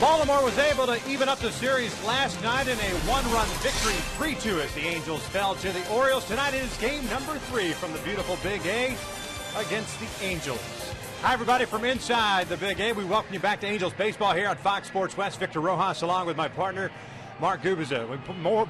Baltimore was able to even up the series last night in a one-run victory, 3-2, as the Angels fell to the Orioles. Tonight is game number 3 from the beautiful Big A against the Angels. Hi, everybody, from inside the Big A. We welcome you back to Angels baseball here on Fox Sports West. Victor Rojas along with my partner, Mark Gubiza. We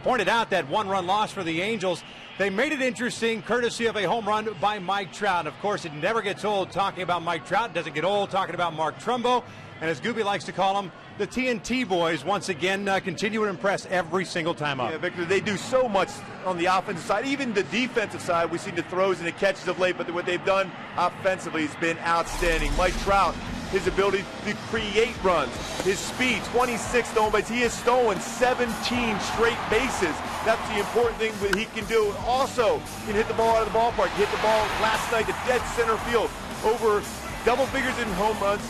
pointed out that one-run loss for the Angels. They made it interesting courtesy of a home run by Mike Trout. Of course, it never gets old talking about Mike Trout. It doesn't get old talking about Mark Trumbo. And as Gooby likes to call them, the TNT boys once again continue to impress every single time up. Yeah, Victor, they do so much on the offensive side. Even the defensive side, we've seen the throws and the catches of late, but what they've done offensively has been outstanding. Mike Trout, his ability to create runs, his speed, 26 stolen bases. He has stolen 17 straight bases. That's the important thing that he can do. Also, he can hit the ball out of the ballpark. He hit the ball last night to dead center field. Over double figures in home runs,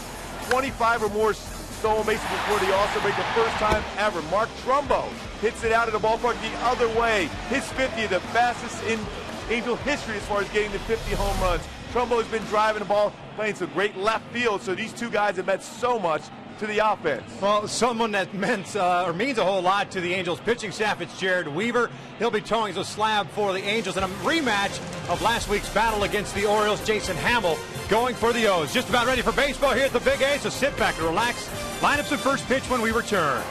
25 or more stolen bases before the All-Star break, the first time ever. Mark Trumbo hits it out of the ballpark the other way. His 50, the fastest in Angel history as far as getting to 50 home runs. Trumbo has been driving the ball, playing some great left field, so these two guys have meant so much to the offense. Well, someone that means a whole lot to the Angels pitching staff, it's Jared Weaver. He'll be towing the slab for the Angels in a rematch of last week's battle against the Orioles. Jason Hamill going for the O's. Just about ready for baseball here at the Big A, so sit back and relax. Line up some first pitch when we return.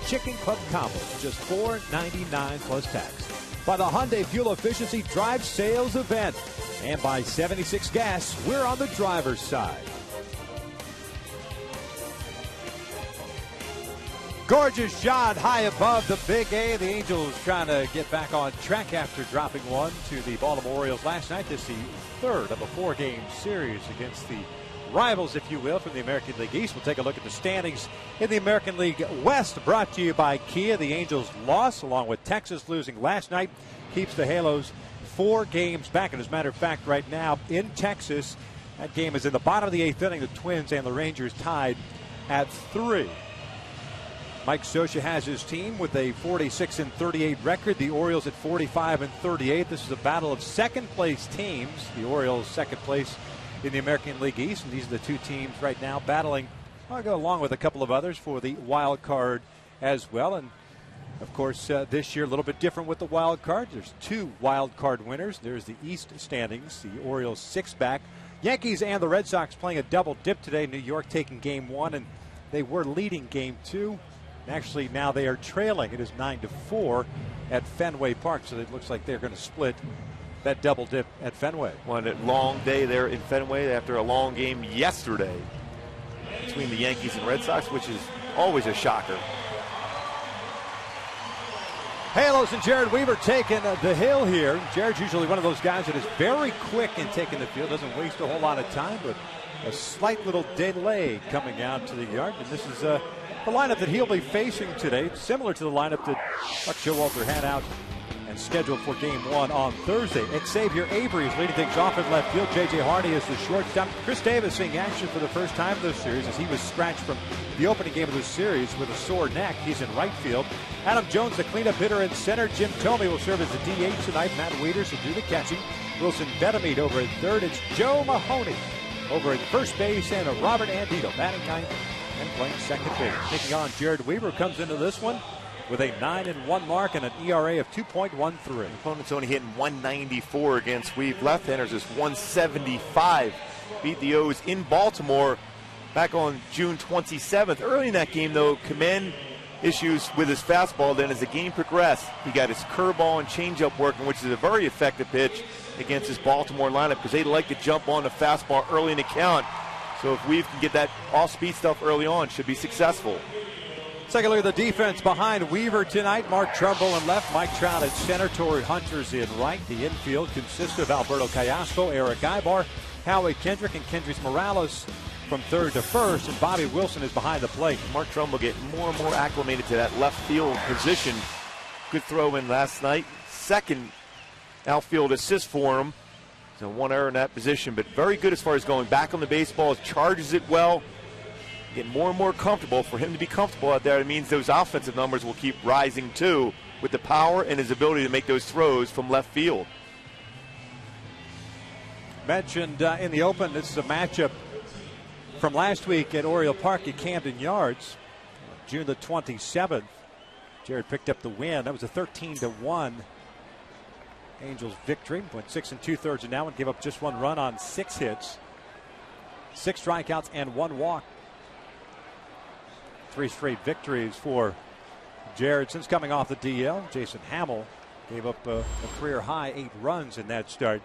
Chicken Club Combo, just $4.99 plus tax. By the Hyundai Fuel Efficiency Drive Sales Event. And by 76 Gas, we're on the driver's side. Gorgeous shot high above the Big A. The Angels trying to get back on track after dropping one to the Baltimore Orioles last night. This is the third of a 4-game series against the rivals, if you will, from the American League East. We'll take a look at the standings in the American League West, brought to you by Kia. The Angels' loss, along with Texas losing last night, keeps the Halos 4 games back. And as a matter of fact, right now in Texas, That game is in the bottom of the 8th inning. The Twins and the Rangers tied at 3. Mike Scioscia has his team with a 46-38 record. The Orioles at 45-38. This is a battle of second-place teams. The Orioles second place in the American League East, and these are the two teams right now battling. I'll go along with a couple of others for the wild card as well. And of course, this year a little bit different with the wild card. There's 2 wild card winners. There's the East standings. The Orioles 6-back. Yankees and the Red Sox playing a double dip today. New York taking game 1, and they were leading game 2. Actually, now they are trailing. It is 9-4 at Fenway Park, so it looks like they're going to split that double dip at Fenway. One long day there in Fenway after a long game yesterday between the Yankees and Red Sox, which is always a shocker. Halos and Jared Weaver taking the hill here. Jared's usually one of those guys that is very quick in taking the field, doesn't waste a whole lot of time, but a slight little delay coming out to the yard. And this is the lineup that he'll be facing today, similar to the lineup that Buck Showalter had out and scheduled for game 1 on Thursday. Xavier Avery is leading things off in left field. J.J. Hardy is the shortstop. Chris Davis seeing action for the first time in this series as he was scratched from the opening game of this series with a sore neck. He's in right field. Adam Jones, the cleanup hitter in center. Jim Thome will serve as the DH tonight. Matt Wieters will do the catching. Wilson Betemit over at third. It's Joe Mahoney over at first base, and Robert Andino batting ninth and playing second base. Taking on Jared Weaver, comes into this one with a 9-1 mark and an ERA of 2.13. Opponent's only hitting 194 against Weave. Left-handers is 175. Beat the O's in Baltimore back on June 27th. Early in that game, though, command issues with his fastball. Then as the game progressed, he got his curveball and changeup working, which is a very effective pitch against his Baltimore lineup because they like to jump on the fastball early in the count. So if Weave can get that off-speed stuff early on, should be successful. Take a look at the defense behind Weaver tonight. Mark Trumbull in left, Mike Trout at center, Torrey Hunter's in right. The infield consists of Alberto Callaspo, Eric Ibar, Howie Kendrick, and Kendrys Morales from third to first, and Bobby Wilson is behind the plate. Mark Trumbull getting more and more acclimated to that left field position. Good throw in last night. Second outfield assist for him. So 1 error in that position, but very good as far as going back on the baseball. Charges it well. Getting more and more comfortable. For him to be comfortable out there, it means those offensive numbers will keep rising too, with the power and his ability to make those throws from left field. Mentioned in the open, this is a matchup from last week at Oriole Park at Camden Yards, June the 27th. Jared picked up the win. That was a 13-1 Angels victory. Went 6 2/3 in that one. Gave up just 1 run on 6 hits, 6 strikeouts, and 1 walk. 3 straight victories for Jared since coming off the DL. Jason Hamill gave up a career high 8 runs in that start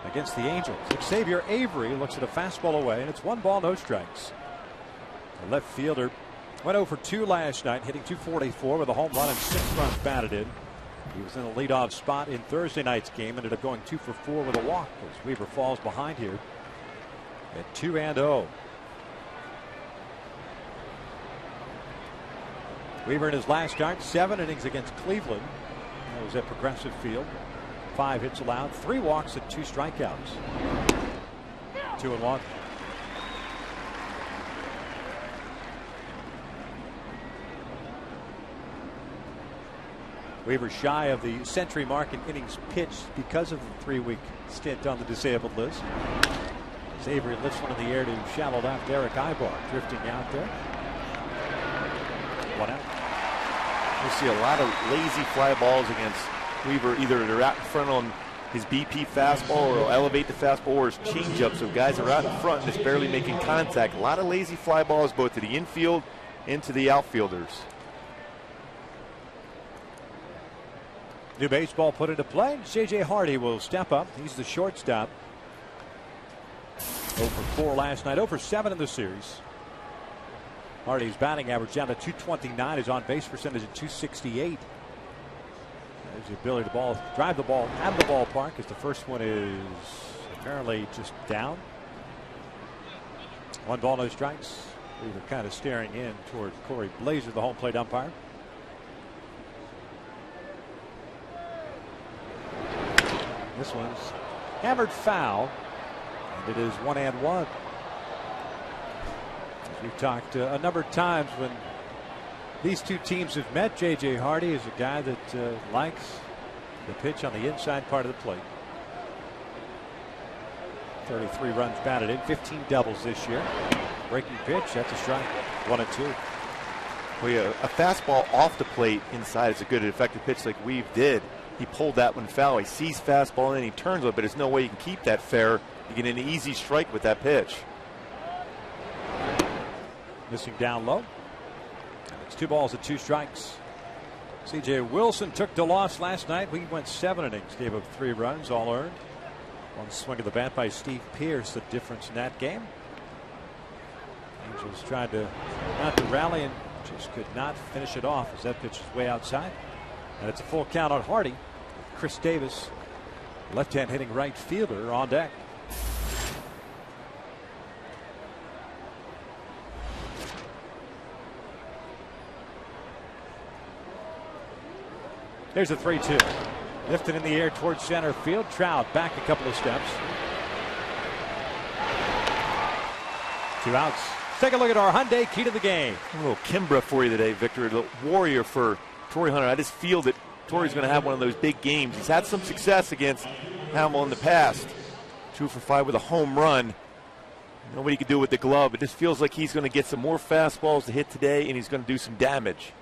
against the Angels. Xavier Avery looks at a fastball away, and it's 1 ball, no strikes. The left fielder went 0 for 2 last night, hitting .244 with a home run and 6 runs batted in. He was in the leadoff spot in Thursday night's game, ended up going 2 for 4 with a walk as Weaver falls behind here at 2-0. Weaver in his last start, 7 innings against Cleveland. That was at Progressive Field. 5 hits allowed, 3 walks, and 2 strikeouts. 2-1. Weaver shy of the century mark in innings pitched because of the 3-week stint on the disabled list. As Avery lifts one in the air to shallow left, Eric Ibar drifting out there. 1 out. We see a lot of lazy fly balls against Weaver. Either they're out in front on his BP fastball, or he'll elevate the fastball, or his changeup. So guys are out in front and just barely making contact. A lot of lazy fly balls both to the infield and to the outfielders. New baseball put into play. J.J. Hardy will step up. He's the shortstop. 0 for 4 last night, 0 for 7 in the series. Hardy's batting average down to .229. His on-base percentage at .268. There's the ability to drive the ball out of the ballpark, as the first one is apparently just down. 1 ball, no strikes. We were kind of staring in toward Corey Blazer, the home plate umpire. This one's hammered foul. And it is 1-1. As we've talked a number of times, when these two teams have met, J.J. Hardy is a guy that likes the pitch on the inside part of the plate. 33 runs batted in, 15 doubles this year. Breaking pitch, that's a strike. 1-2. Well, yeah, a fastball off the plate inside is a good and effective pitch like Weave did. He pulled that one foul. He sees fastball and he turns it, but there's no way you can keep that fair. You get an easy strike with that pitch. Missing down low. It's 2 balls and 2 strikes. C.J. Wilson took the loss last night. We went 7 innings, gave up 3 runs, all earned. One swing of the bat by Steve Pearce, the difference in that game. Angels tried not to rally and just could not finish it off as that pitch is way outside. And it's a full count on Hardy. Chris Davis, left-hand hitting right fielder, on deck. There's a 3-2. Lifted in the air towards center field. Trout back a couple of steps. 2 outs. Take a look at our Hyundai key to the game. A little Kimbra for you today, Victor. A little warrior for Torrey Hunter. I just feel that Torrey's going to have one of those big games. He's had some success against Hamill in the past. 2 for 5 with a home run. Nobody could do it with the glove. It just feels like he's going to get some more fastballs to hit today, and he's going to do some damage.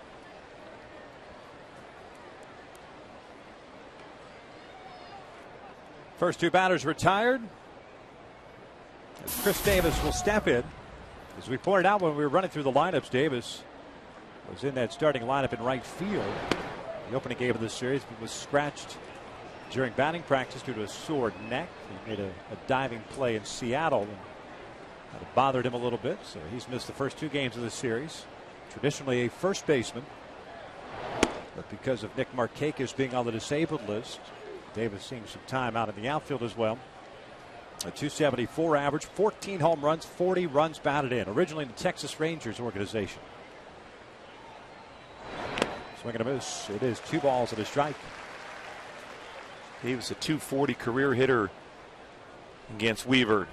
First 2 batters retired. As Chris Davis will step in. As we pointed out when we were running through the lineups, Davis was in that starting lineup in right field. The opening game of the series was scratched during batting practice due to a sore neck. He made a diving play in Seattle, and that bothered him a little bit, so he's missed the first 2 games of the series. Traditionally a first baseman, but because of Nick Markakis being on the disabled list, Davis seeing some time out in the outfield as well. A 274 average, 14 home runs, 40 runs batted in. Originally in the Texas Rangers organization. Swing and a miss. It is 2 balls and a strike. He was a 240 career hitter against Weaver.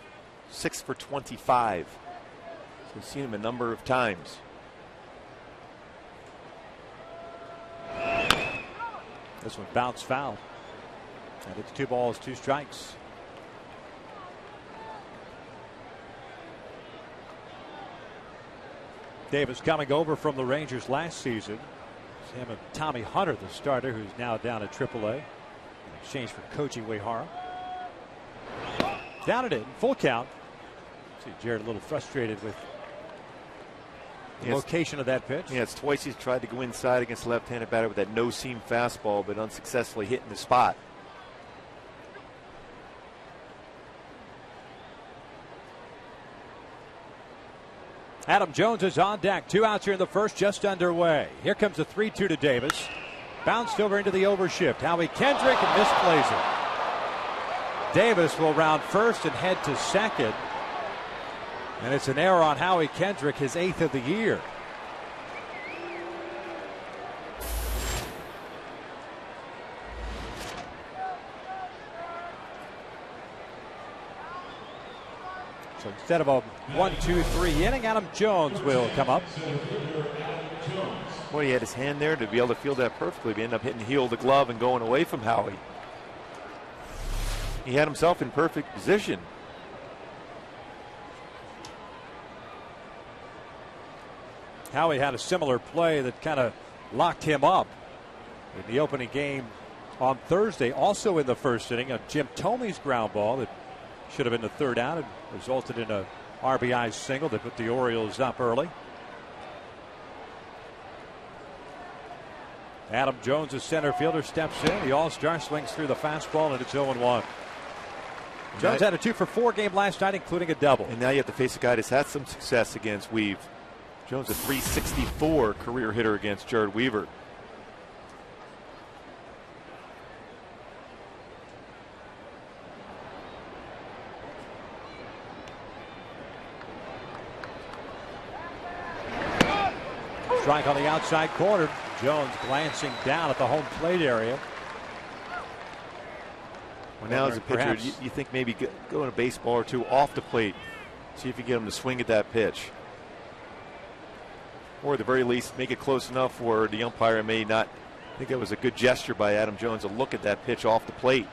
6 for 25. So we've seen him a number of times. This one bounced foul. And it's 2 balls, 2 strikes. Davis coming over from the Rangers last season. It's him and Tommy Hunter, the starter, who's now down at AAA in exchange for Koji Uehara. Down it in, full count. See Jared a little frustrated with the location of that pitch. Yeah, it's twice he's tried to go inside against a left-handed batter with that no-seam fastball, but unsuccessfully hitting the spot. Adam Jones is on deck. 2 outs here in the first, just underway. Here comes the 3-2 to Davis. Bounced over into the overshift. Howie Kendrick misplays it. Davis will round first and head to second. And it's an error on Howie Kendrick, his 8th of the year. So instead of a 1-2-3 inning, Adam Jones will come up. Boy, he had his hand there to be able to field that perfectly. He ended up hitting the heel of the glove and going away from Howie. He had himself in perfect position. Howie had a similar play that kind of locked him up in the opening game on Thursday. Also in the first inning, a Jim Thomey's ground ball that should have been the 3rd out and resulted in a RBI single that put the Orioles up early. Adam Jones, the center fielder, steps in. The All-Star swings through the fastball, and it's 0-1. Jones had a 2 for 4 game last night, including a double. And now you have to face a guy that's had some success against Weave. Jones, a 364 career hitter against Jared Weaver. Strike on the outside corner. Jones glancing down at the home plate area. Well, now as a pitcher, you think maybe going a baseball or two off the plate, see if you get him to swing at that pitch. Or at the very least, make it close enough where the umpire may not think it was a good gesture by Adam Jones to look at that pitch off the plate.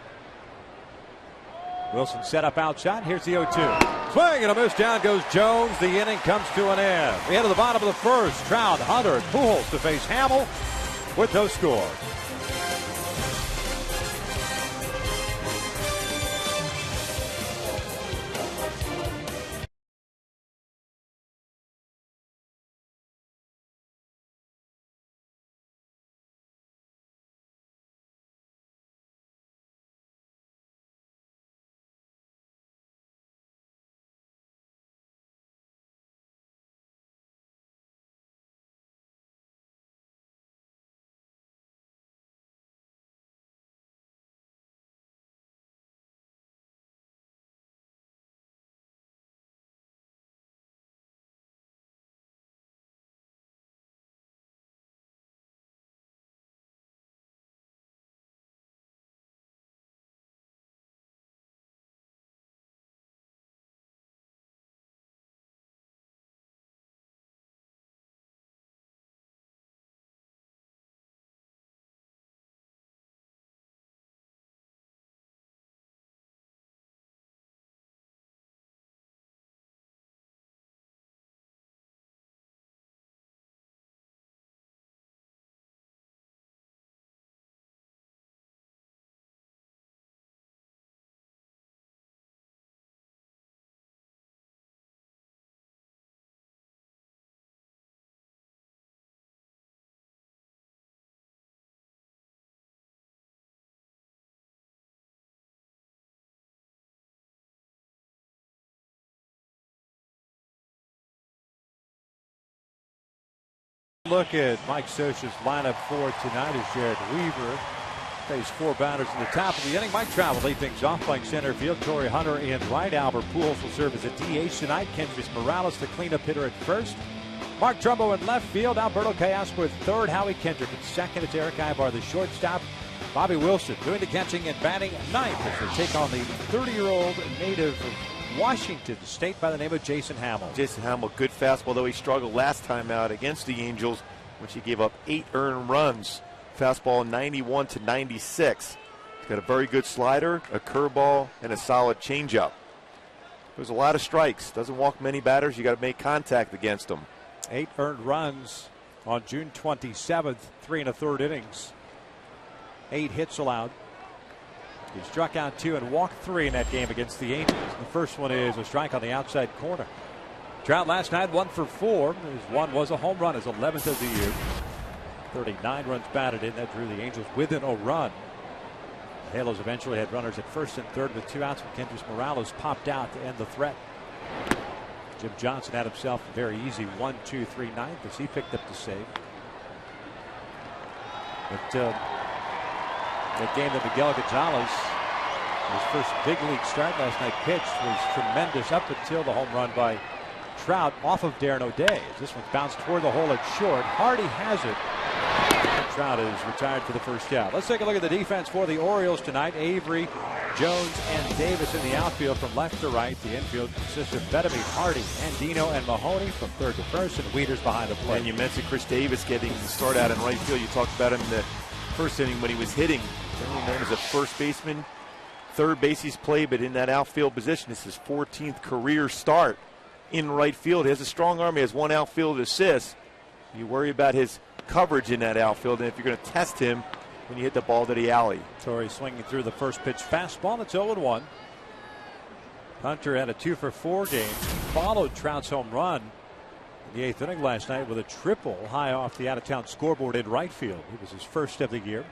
Wilson set up outside. Here's the 0-2. Swing and a miss. Down goes Jones. The inning comes to an end. We head to the bottom of the first. Trout, Hunter, and Pujols to face Hamill with those scores. Look at Mike Scioscia's lineup for tonight as Jared Weaver faced 4 batters in the top of the inning. Mike Trout will lead things off playing center field. Torrey Hunter in right. Albert Pujols will serve as a DH tonight. Kendrys Morales, the cleanup hitter, at first. Mark Trumbo in left field. Alberto Callasco at third. Howie Kendrick at second. It's Eric Ibar, the shortstop. Bobby Wilson doing the catching and batting ninth as they take on the 30-year-old native of Washington State by the name of Jason Hamill. Jason Hamill, good fastball, though he struggled last time out against the Angels, which he gave up 8 earned runs. Fastball 91 to 96. He's got a very good slider, a curveball, and a solid changeup. There's a lot of strikes. Doesn't walk many batters. You got to make contact against him. 8 earned runs on June 27th, 3 1/3 innings. 8 hits allowed. He struck out 2 and walked 3 in that game against the Angels. The first one is a strike on the outside corner. Trout last night 1 for 4. His one was a home run, his 11th of the year. 39 runs batted in. That drew the Angels within a run. The Halos eventually had runners at first and third with 2 outs when Kendrys Morales popped out to end the threat. Jim Johnson had himself a very easy 1-2-3 ninth as he picked up the save. But that game that Miguel Gonzalez, his first big league start last night, pitched was tremendous up until the home run by Trout off of Darren O'Day. This one's bounced toward the hole at short. Hardy has it. And Trout is retired for the first out. Let's take a look at the defense for the Orioles tonight. Avery, Jones, and Davis in the outfield from left to right. The infield consists of Bettamy, Hardy, Andino, and Mahoney from third to first, and Wieters behind the plate. And you mentioned Chris Davis getting the start out in right field. You talked about him in the first inning when he was hitting. Generally known as a first baseman. Third base he's played, but in that outfield position. This is his 14th career start in right field. He has a strong arm. He has 1 outfield assist. You worry about his coverage in that outfield, and if you're going to test him when you hit the ball to the alley. Torrey swinging through the first pitch fastball. It's 0-1. Hunter had a 2 for 4 game. Followed Trout's home run in the 8th inning last night with a triple high off the out-of-town scoreboard in right field. It was his first of the year.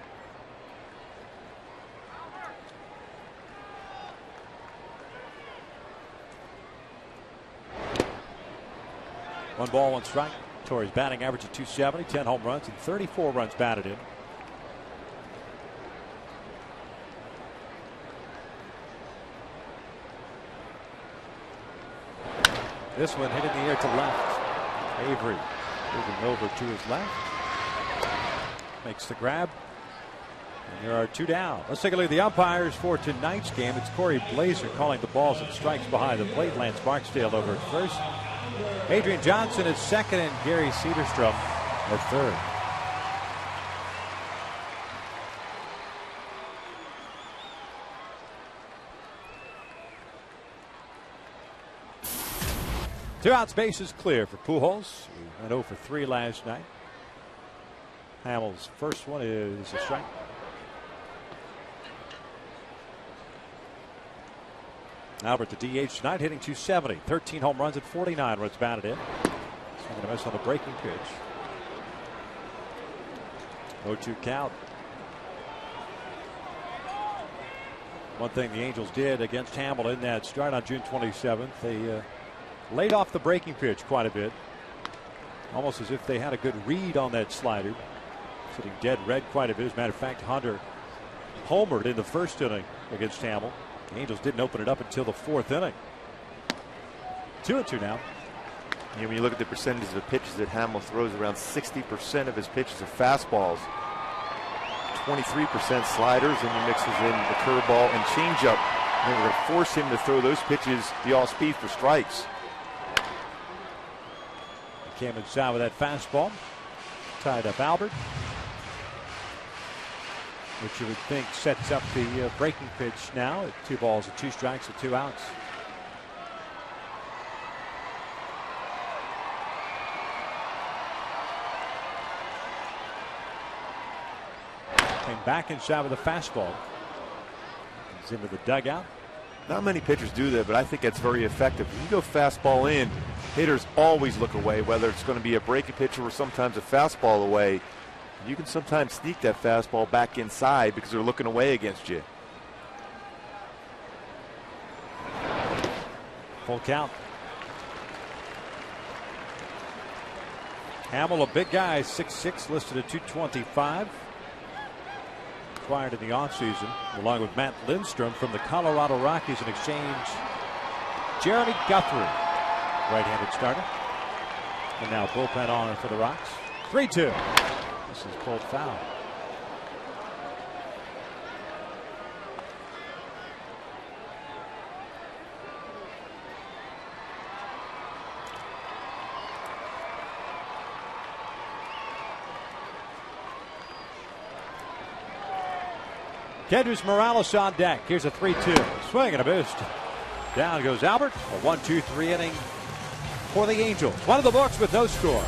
One ball, 1 strike. Torrey's batting average of 270, 10 home runs, and 34 runs batted in. This one hit in the air to left. Avery moving over to his left. Makes the grab. And there are 2 down. Let's take a look at the umpires for tonight's game. It's Corey Blazer calling the balls and strikes behind the plate. Lance Barksdale over at first. Adrian Johnson at second, and Gary Cedarstrom at third. Two outs, bases clear for Pujols. He went 0 for 3 last night. Hamels' first one is a strike. Albert, the DH tonight, hitting .270. 13 home runs at 49 runs batted in. Swinging a miss on the breaking pitch. 0-2 count. One thing the Angels did against Hamilton in that start on June 27th, they laid off the breaking pitch quite a bit. Almost as if they had a good read on that slider. Sitting dead red quite a bit. As a matter of fact, Hunter homered in the first inning against Hamilton. The Angels didn't open it up until the 4th inning. 2-2 now. Yeah, when you look at the percentages of the pitches that Hamill throws, around 60% of his pitches are fastballs, 23% sliders, and he mixes in the curveball and changeup. And we're going to force him to throw those pitches the off speed for strikes. He came inside with that fastball. Tied up Albert, which you would think sets up the breaking pitch now at 2 balls and 2 strikes and 2 outs. Came back inside with a fastball. He's into the dugout. Not many pitchers do that, but I think that's very effective. When you go fastball in, hitters always look away, whether it's going to be a breaking pitch or sometimes a fastball away. You can sometimes sneak that fastball back inside because they're looking away against you. Full count. Hamill, a big guy, 6'6", listed at 225. Acquired in the offseason, along with Matt Lindstrom from the Colorado Rockies in exchange. Jeremy Guthrie, right-handed starter. And now bullpen on for the Rocks. 3-2. This is pulled foul. Kendrys Morales on deck. Here's a 3-2. Swing and a miss. Down goes Albert. A 1-2-3 inning for the Angels. One of the books with no score.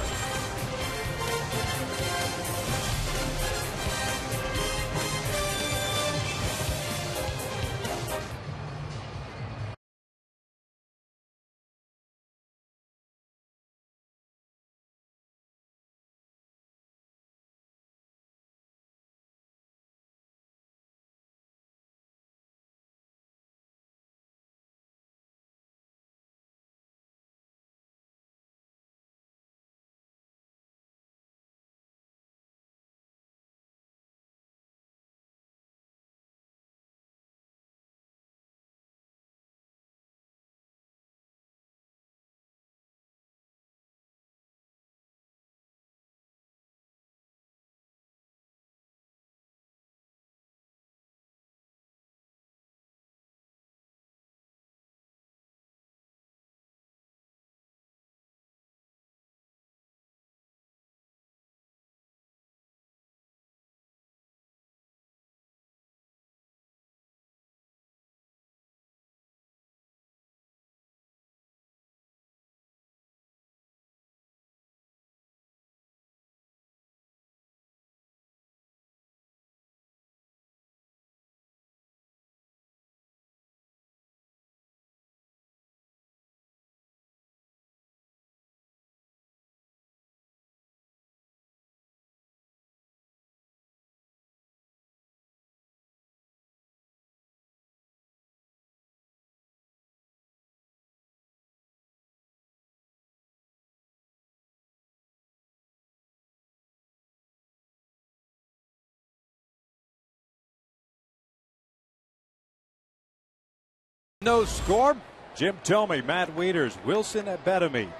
No score. Jim Thome, Matt Wieters, Wilson Bettamy.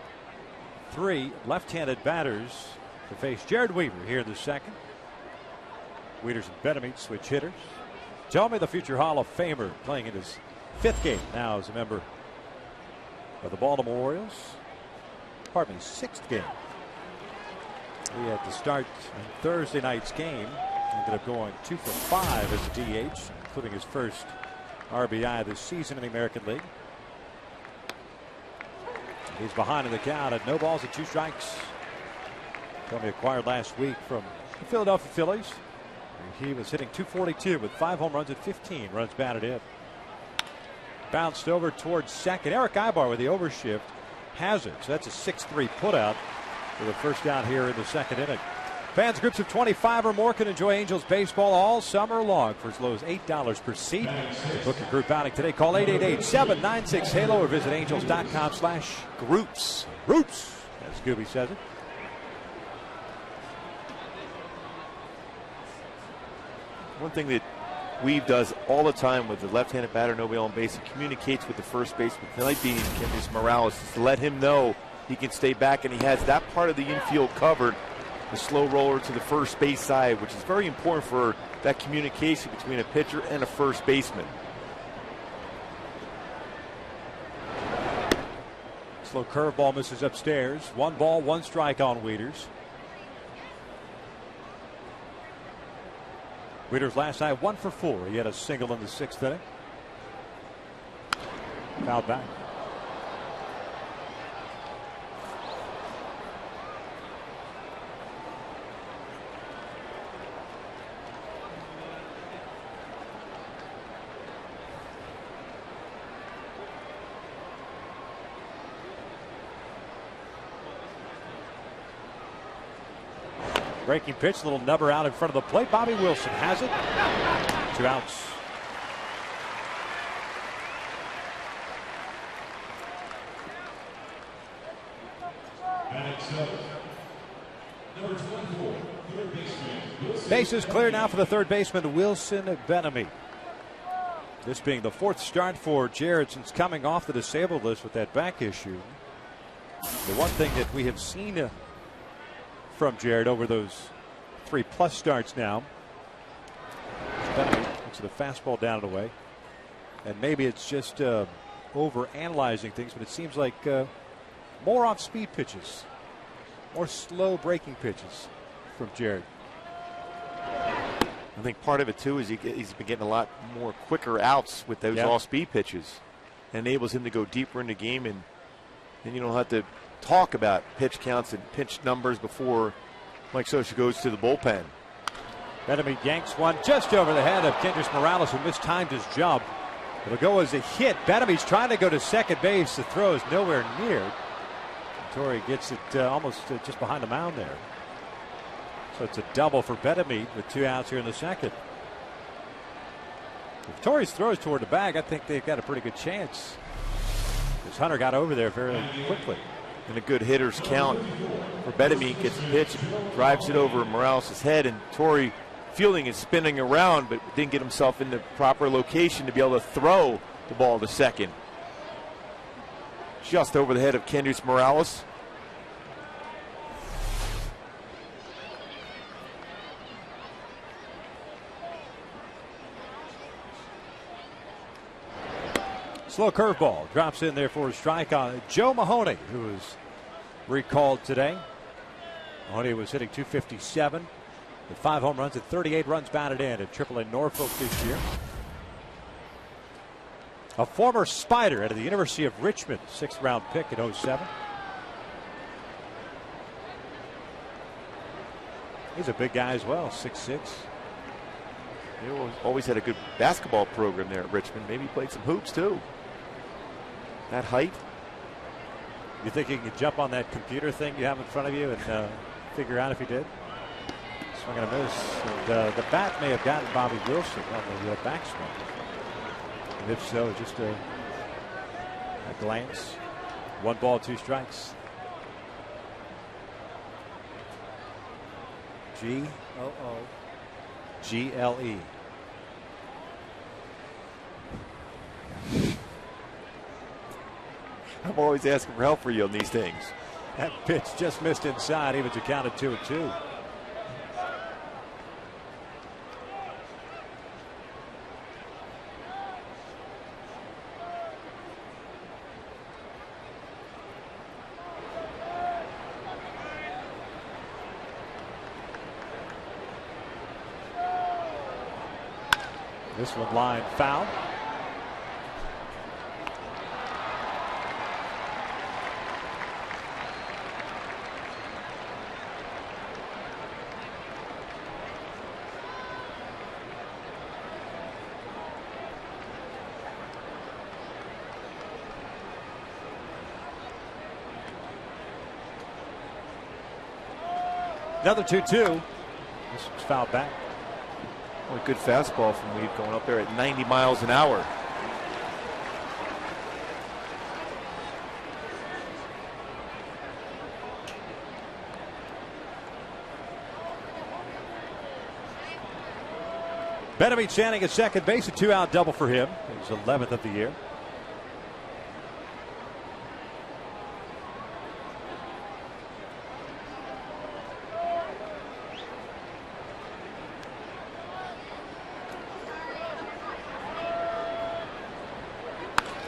3 left-handed batters to face Jared Weaver here in the second. Wieters and Benamy switch hitters. Thome, the future Hall of Famer, playing in his 5th game now as a member of the Baltimore Orioles. Pardon me, 6th game. He had to start Thursday night's game. Ended up going 2 for 5 as a DH, including his first RBI this season in the American League. He's behind in the count at no balls and 2 strikes. Thome acquired last week from the Philadelphia Phillies. He was hitting .242 with 5 home runs and 15 runs batted in. Bounced over towards second. Eric Ibar with the overshift has it. So that's a 6-3 putout for the first down here in the 2nd inning. Fans groups of 25 or more can enjoy Angels baseball all summer long for as low as $8 per seat. To book a group outing today, call 888-796-HALO or visit angels.com/groups. Groups, as Scooby says it. One thing that Weave does all the time with the left-handed batter, nobody on base, he communicates with the first baseman, tonight being Kendrys Morales, to let him know he can stay back, and he has that part of the infield covered. The slow roller to the first base side, which is very important for that communication between a pitcher and a first baseman. Slow curveball misses upstairs. 1 ball, 1 strike on Wieters. Wieters last night 1 for 4. He had a single in the 6th inning. Fouled back. Breaking pitch, little nubber out in front of the plate. Bobby Wilson has it. 2 outs. Bases clear now for the 3rd baseman, Wilson Benamy. This being the 4th start for Jared since coming off the disabled list with that back issue. The one thing that we have seen from Jared over those 3+ starts now. Benamy looks at the fastball down and away. And maybe it's just over analyzing things, but it seems like more off speed pitches, more slow breaking pitches from Jared. I think part of it too is he's been getting a lot more quicker outs with those off speed pitches. It enables him to go deeper in the game, and then you don't have to talk about pitch counts and pitch numbers before Mike Scioscia goes to the bullpen. Benamy yanks one just over the head of Kendrys Morales, who mistimed his jump. It'll go as a hit. Benamy's trying to go to second base. The throw is nowhere near. Torrey gets it almost just behind the mound there. So it's a double for Benamy with 2 outs here in the 2nd. If Torrey's throws toward the bag, I think they've got a pretty good chance, because Hunter got over there very quickly. And a good hitter's count for Benamy. Gets the pitch, drives it over Morales' head, and Torrey fielding is spinning around, but didn't get himself in the proper location to be able to throw the ball to second. Just over the head of Kendrys Morales. Slow curveball drops in there for a strike on Joe Mahoney, who was recalled today. Mahoney was hitting .257 with 5 home runs and 38 runs batted in at AAA Norfolk this year. A former Spider out of the University of Richmond, 6th round pick in '07. He's a big guy as well, 6'6". He always had a good basketball program there at Richmond. Maybe played some hoops too. That height. You think he can jump on that computer thing you have in front of you and figure out if he did? Swing and a miss. And, the bat may have gotten Bobby Wilson on the backswing. And if so, just a glance. 1 ball, 2 strikes. G-O-O-G-L-E. I'm always asking for help for you on these things. That pitch just missed inside, even to count at 2-2. This one line foul. Another 2-2. This was fouled back. Well, a good fastball from Weed going up there at 90 miles an hour. Benavides standing at second base, a 2-out double for him. His 11th of the year.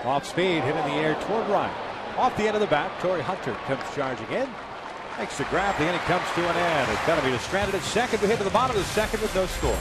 Off speed, hit in the air toward right. Off the end of the bat, Torrey Hunter comes charging in. Makes the grab, the inning comes to an end. It's Benavides is stranded at second. We hit to the bottom of the second with no score.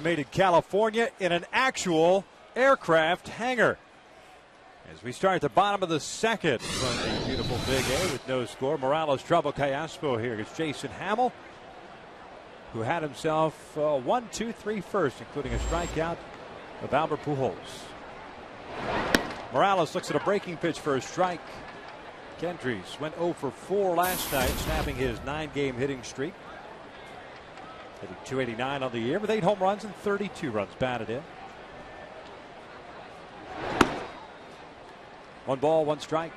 Made in California in an actual aircraft hangar. As we start at the bottom of the second from the beautiful Big A with no score. Morales trouble Callaspo here. It's Jason Hamill, who had himself 1, 2, 3 first, including a strikeout of Albert Pujols. Morales looks at a breaking pitch for a strike. Kendrys went 0 for 4 last night, snapping his 9-game hitting streak. Hitting .289 on the year with 8 home runs and 32 runs batted in. 1 ball, 1 strike.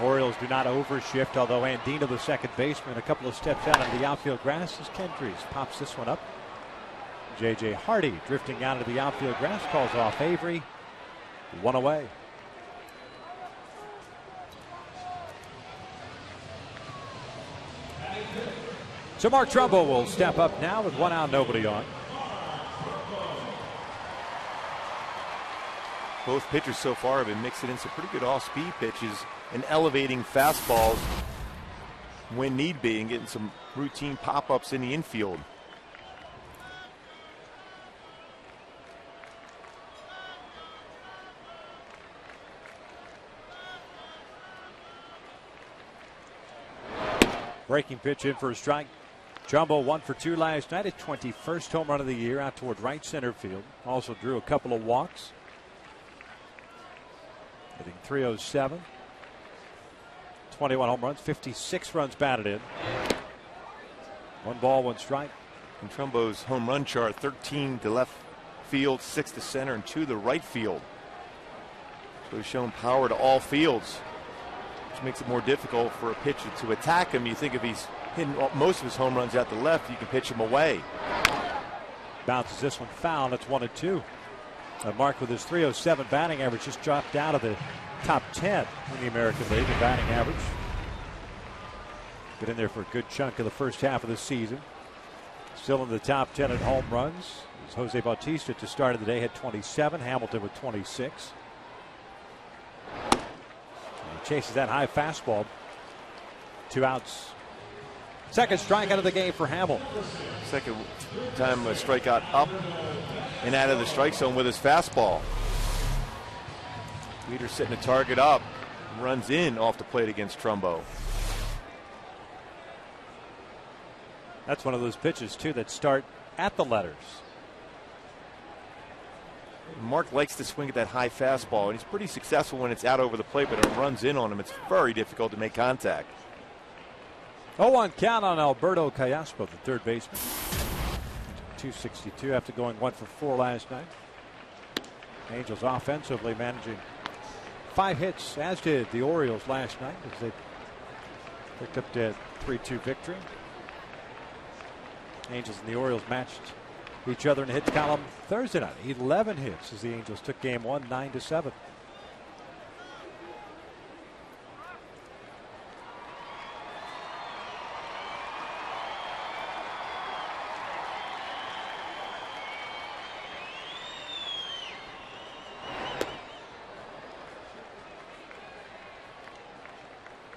Orioles do not overshift, although Andino, the second baseman, a couple of steps out of the outfield grass as Kendrys pops this one up. J.J. Hardy drifting out of the outfield grass, calls off Avery. 1 away. So Mark Trumbo will step up now with 1 out, nobody on. Both pitchers so far have been mixing in some pretty good off-speed pitches and elevating fastballs when need be and getting some routine pop-ups in the infield. Breaking pitch in for a strike. Trumbo 1 for 2 last night, at 21st home run of the year out toward right center field. Also drew a couple of walks. Hitting .307. 21 home runs, 56 runs batted in. 1 ball, 1 strike. And Trumbo's home run chart, 13 to left field, 6 to center, and 2 to right field. So he's shown power to all fields, which makes it more difficult for a pitcher to attack him. You think if he's hitting most of his home runs out the left, you can pitch him away. Bounces this one foul. It's 1-2. Mark with his .307 batting average just dropped out of the top 10 in the American League in batting average. Been in there for a good chunk of the first half of the season. Still in the top 10 at home runs. Jose Bautista at the start of the day had 27. Hamilton with 26. He chases that high fastball. 2 outs. Second strikeout of the game for Hamill. Second time a strikeout up and out of the strike zone with his fastball. Leader setting the target up. Runs in off the plate against Trumbo. That's one of those pitches, too, that start at the letters. Mark likes to swing at that high fastball, and he's pretty successful when it's out over the plate, but it runs in on him. It's very difficult to make contact. 0-1 count on Alberto Callaspo, the third baseman. 262 after going 1 for 4 last night. Angels offensively managing 5 hits, as did the Orioles last night as they picked up that 3-2 victory. Angels and the Orioles matched each other in the hits column Thursday night. 11 hits as the Angels took game 1, 9-7.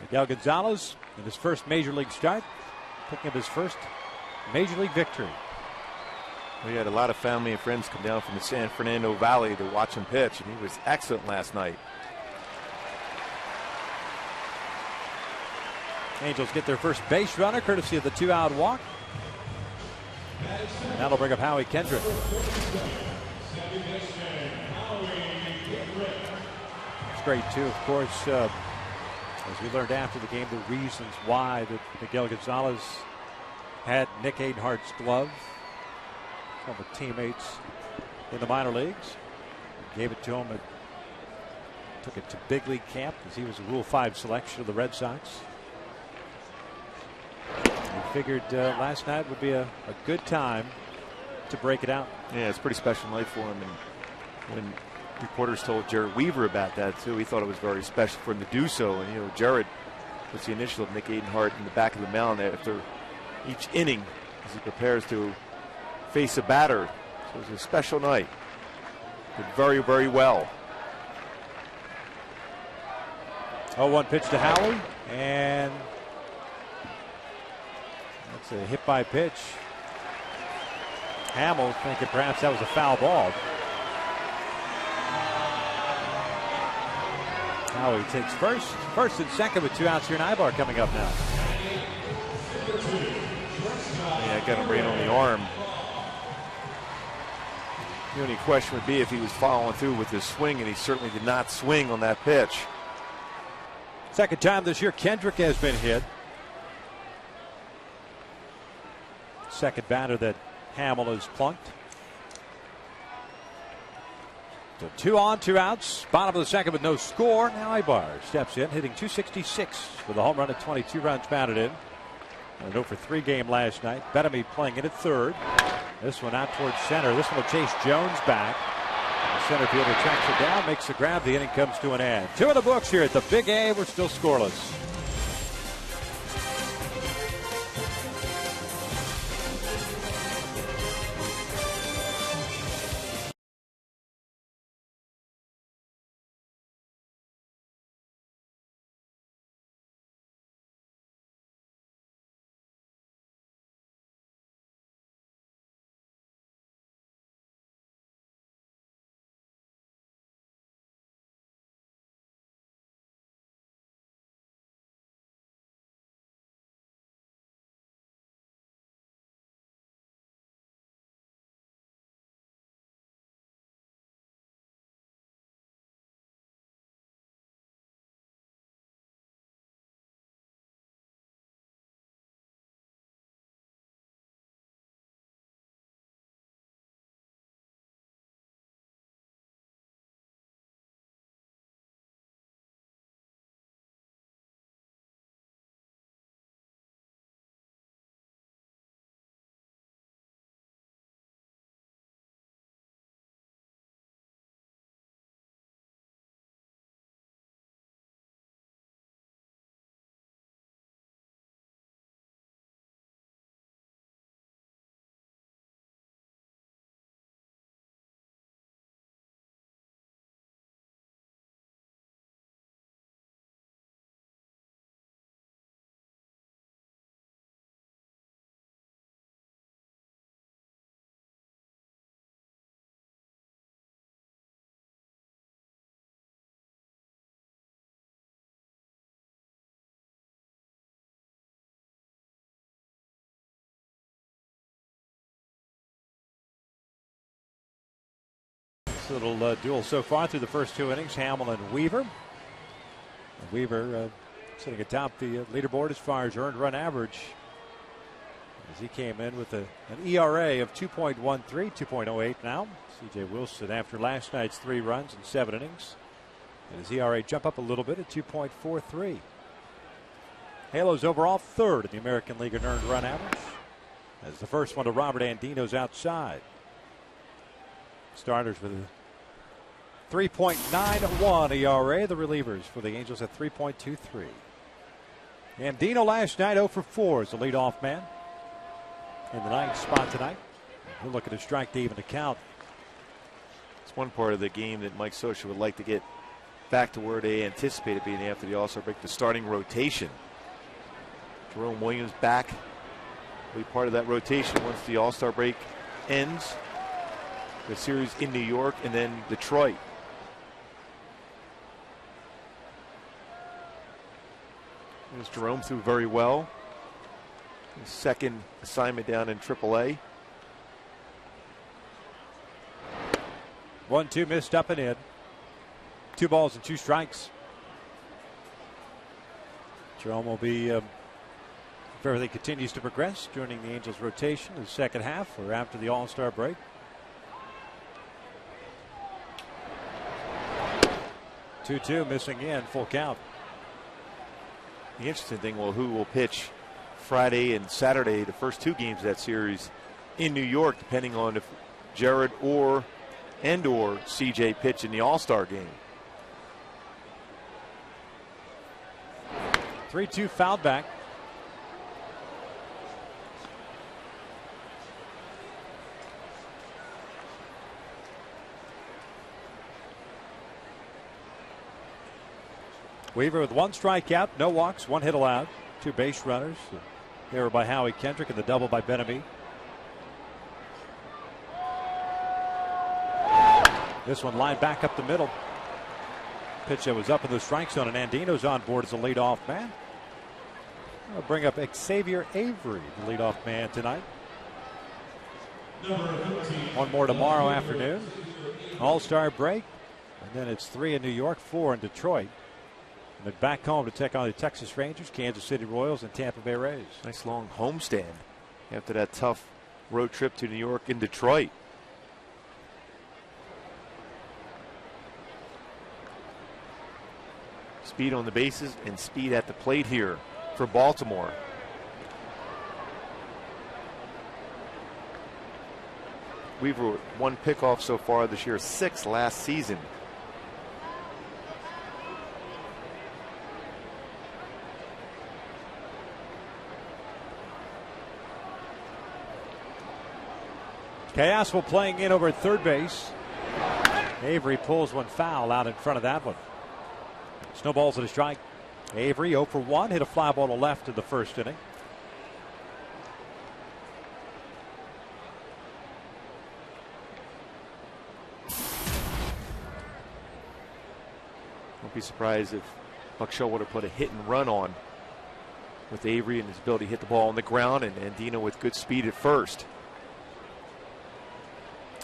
Miguel Gonzalez in his first major league start, picking up his first major league victory. We had a lot of family and friends come down from the San Fernando Valley to watch him pitch, and he was excellent last night. Angels get their first base runner courtesy of the 2-out walk. And that'll bring up Howie Kendrick. It's great too, of course, as we learned after the game, the reasons why that Miguel Gonzalez had Nick Adenhart's glove. Former teammates in the minor leagues. Gave it to him. Took it to big league camp as he was a Rule 5 selection of the Red Sox. He figured last night would be a good time to break it out. Yeah, it's a pretty special night for him. And when reporters told Jared Weaver about that too, he thought it was very special for him to do so. And you know, Jared puts the initial of Nick Adenhart in the back of the mound after each inning as he prepares to face a batter. So it was a special night. Did very, very well. 0-1 pitch to Howie, and that's a hit by pitch. Hamill thinking perhaps that was a foul ball. Howie takes first and second with 2 outs here in Ibar coming up now. Yeah, got him right on the arm. The only question would be if he was following through with his swing, and he certainly did not swing on that pitch. Second time this year Kendrick has been hit. Second batter that Hamill has plunked. So 2 on, 2 outs. Bottom of the second with no score. Now Ibar steps in, hitting .266 with a home run at 22 runs batted in. A 0-for-3 game last night. Bettamy playing it at third. This one out towards center. This one will chase Jones back. The center fielder tracks it down, makes the grab. The inning comes to an end. 2 in the books here at the Big A. We're still scoreless. Nice little duel so far through the first 2 innings. Hamill and Weaver. And Weaver sitting atop the leaderboard as far as earned run average, as he came in with an ERA of 2.13, 2.08 now. C.J. Wilson, after last night's 3 runs in 7 innings, and his ERA jump up a little bit at 2.43. Halos overall 3rd in the American League in earned run average, as the first one to Robert Andino's outside. Starters with a 3.91 ERA. The relievers for the Angels at 3.23. Andino last night 0 for 4 as the leadoff man in the 9th spot tonight. We're looking to strike to even the count. It's one part of the game that Mike Scioscia would like to get back to where they anticipated being after the All-Star break, the starting rotation. Jerome Williams back, will be part of that rotation once the All-Star break ends. The series in New York and then Detroit. As Jerome threw very well. His second assignment down in AAA. 1-2 missed up and in. 2 balls and 2 strikes. Jerome will be, if everything continues to progress, joining the Angels rotation in the second half or after the All-Star break. 2-2 missing in, full count. The interesting thing, well, who will pitch Friday and Saturday, the first 2 games of that series in New York, depending on if Jared or CJ pitch in the All-Star game. 3-2 fouled back. Weaver with 1 strikeout, no walks, 1 hit allowed, 2 base runners. They were by Howie Kendrick and the double by Benamy. This one lined back up the middle. Pitch that was up in the strike zone, and Andino's on board as a leadoff man. I'll bring up Xavier Avery, the leadoff man tonight. 1 more tomorrow afternoon. All-Star break. And then it's 3 in New York, 4 in Detroit. And then back home to take on the Texas Rangers, Kansas City Royals, and Tampa Bay Rays. Nice long homestand after that tough road trip to New York and Detroit. Speed on the bases and speed at the plate here for Baltimore. Weaver 1 pickoff so far this year, 6 last season. Caswell playing in over at third base. Avery pulls one foul out in front of that one. Snowballs at a strike. Avery 0 for 1, hit a fly ball to left in the first inning. Won't be surprised if Buck Shaw would have put a hit and run on with Avery and his ability to hit the ball on the ground, and Andino with good speed at first.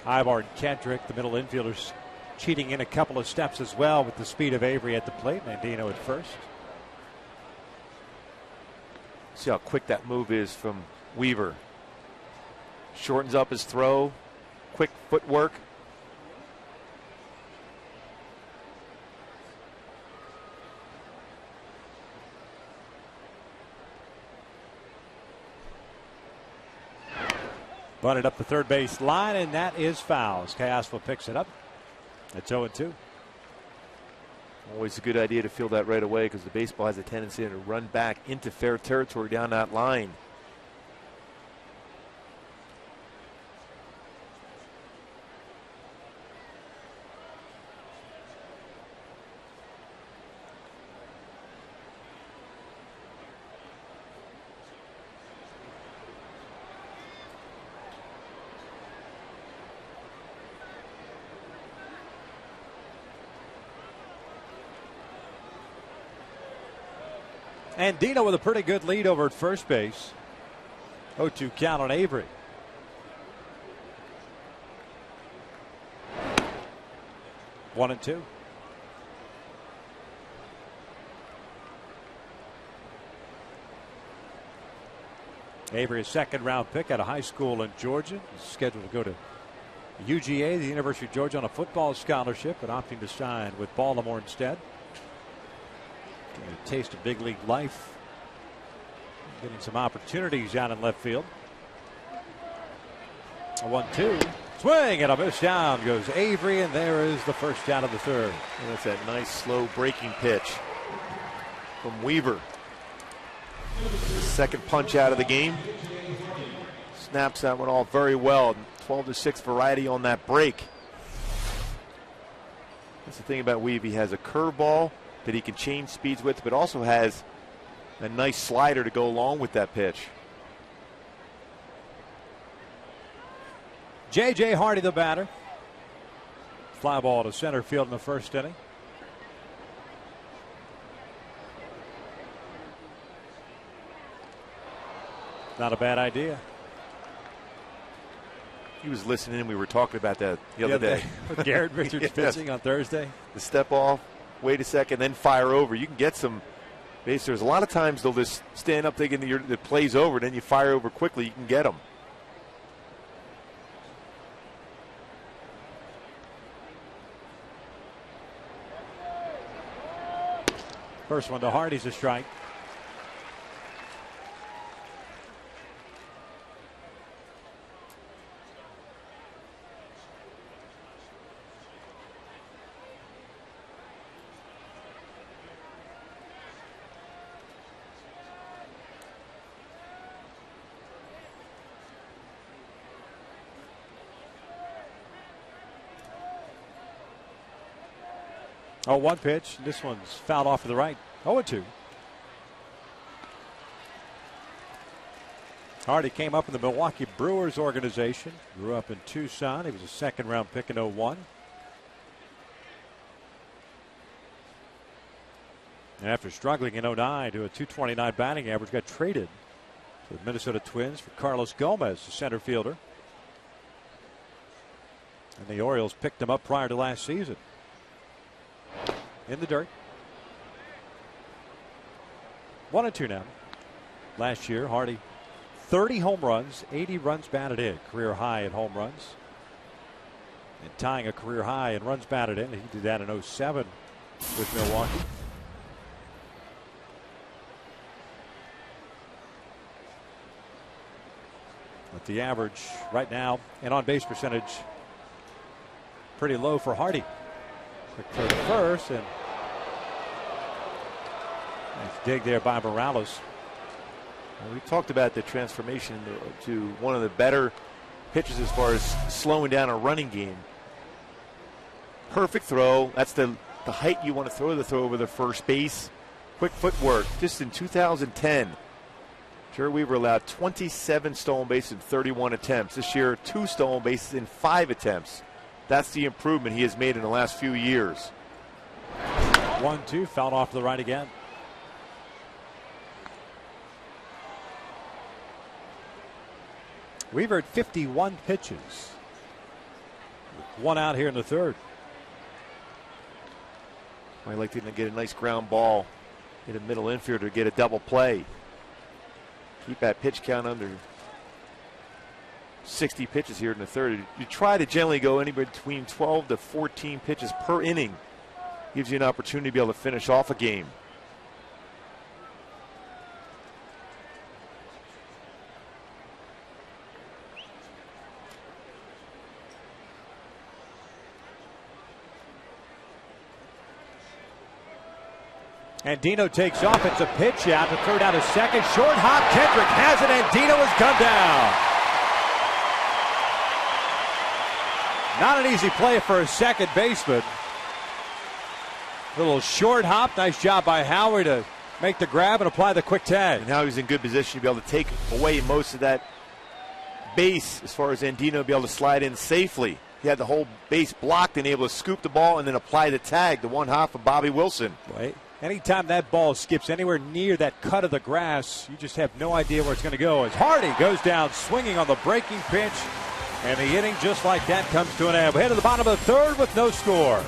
Ivar and Kendrick, the middle infielders, cheating in a couple of steps as well with the speed of Avery at the plate. Andino at first. See how quick that move is from Weaver. Shortens up his throw. Quick footwork. Bunted up the third base line, and that is foul. Caswell picks it up. It's 0-2. Always a good idea to feel that right away, because the baseball has a tendency to run back into fair territory down that line. Andino with a pretty good lead over at first base. 0-2 count on Avery. 1-2. Avery, a second-round pick out of high school in Georgia. He's scheduled to go to UGA, the University of Georgia, on a football scholarship, but opting to sign with Baltimore instead. Getting a taste of big league life. Getting some opportunities out in left field. A 1-2. Swing and a miss. Down goes Avery, and there is the first down of the third. And that's that nice slow breaking pitch from Weaver. The second punch out of the game. Snaps that one off very well. 12-6 variety on that break. That's the thing about Weave. He has a curveball that he can change speeds with, but also has a nice slider to go along with that pitch. J.J. Hardy, the batter. Fly ball to center field in the first inning. Not a bad idea. He was listening, and we were talking about that the other day. With Garrett Richards Yes. pitching on Thursday. The step off, wait a second, then fire over. You can get some basers. A lot of times they'll just stand up thinking the play's over, then you fire over quickly. You can get them. First one to Hardy's a strike. Oh, one pitch. This one's fouled off to the right. 0-2. Hardy came up in the Milwaukee Brewers organization. Grew up in Tucson. He was a second-round pick in 2001. And after struggling in 2009 to a .229 batting average, got traded to the Minnesota Twins for Carlos Gomez, the center fielder. And the Orioles picked him up prior to last season. In the dirt. 1-2 now. Last year, Hardy 30 home runs, 80 runs batted in, career high in home runs. And tying a career high in runs batted in. He did that in 07 with Milwaukee. But the average right now and on base percentage pretty low for Hardy. Quick throw to first, and nice dig there by Morales. Well, we talked about the transformation to one of the better pitches as far as slowing down a running game. Perfect throw. That's the height you want to throw the throw over the first base. Quick footwork. Just in 2010, Jerry Weaver allowed 27 stolen bases in 31 attempts. This year, 2 stolen bases in 5 attempts. That's the improvement he has made in the last few years. 1-2, fouled off to the right again. Weaver at 51 pitches. With 1 out here in the third. I'd like to get a nice ground ball in the middle infield to get a double play. Keep that pitch count under 60 pitches here in the third. You try to generally go anywhere between 12 to 14 pitches per inning. Gives you an opportunity to be able to finish off a game. Andino takes off. It's a pitch out to throw down to second. Short hop. Kendrick has it. Andino has come down. Not an easy play for a second baseman. Little short hop. Nice job by Howard to make the grab and apply the quick tag. And now he's in good position to be able to take away most of that base as far as Andino be able to slide in safely. He had the whole base blocked and able to scoop the ball and then apply the tag, the one hop of Bobby Wilson. Right. Anytime that ball skips anywhere near that cut of the grass, you just have no idea where it's going to go. As Hardy goes down swinging on the breaking pitch, and the inning just like that comes to an end. We head to the bottom of the third with no score.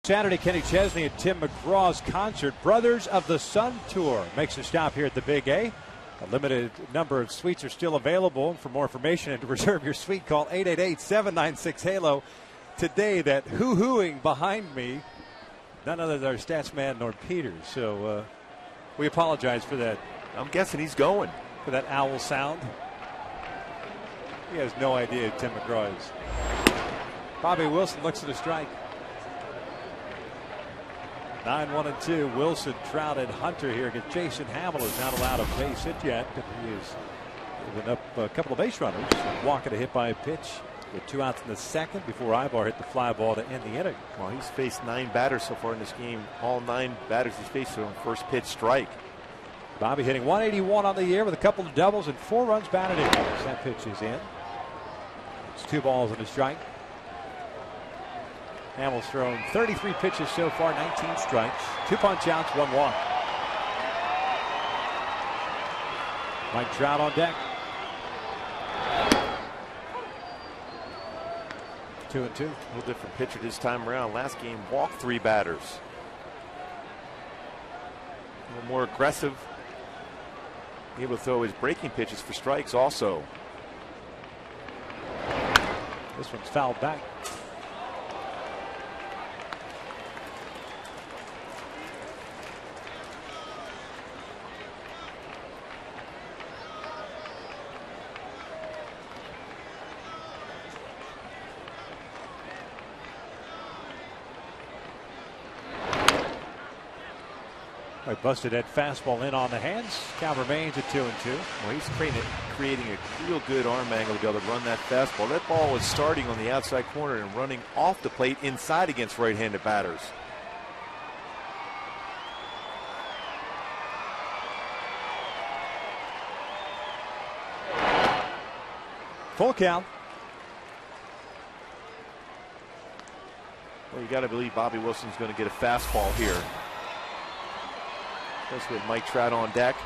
Saturday, Kenny Chesney and Tim McGraw's concert, Brothers of the Sun Tour, makes a stop here at the Big A. A limited number of suites are still available. For more information and to reserve your suite, call 888-796-HALO. Today, that hoo-hooing behind me, none other than our stats man, Norm Peters. So we apologize for that. I'm guessing he's going. For that owl sound. He has no idea who Tim McGraw is. Bobby Wilson looks at a strike. 9-1-2. Wilson, Trout, and Hunter here against Jason Hamill, is not allowed a base hit yet, but he is giving up a couple of base runners. Walking a hit by a pitch with 2 outs in the second before Ibar hit the fly ball to end the inning. Well, he's faced 9 batters so far in this game. All 9 batters he's faced on first pitch strike. Bobby hitting 181 on the year with a couple of doubles and 4 runs batted in. That pitch is in. It's 2 balls and a strike. Hamill's thrown 33 pitches so far, 19 strikes, 2 punch outs, 1 walk. Mike Trout on deck. 2-2. A little different pitcher this time around. Last game walked 3 batters. A little more aggressive. Able to throw his breaking pitches for strikes also. This one's fouled back. Busted that fastball in on the hands. Count remains at 2-2. Well, he's creating a real good arm angle to be able to run that fastball. That ball was starting on the outside corner and running off the plate inside against right-handed batters. Full count. Well, you got to believe Bobby Wilson's going to get a fastball here. Especially with Mike Trout on deck.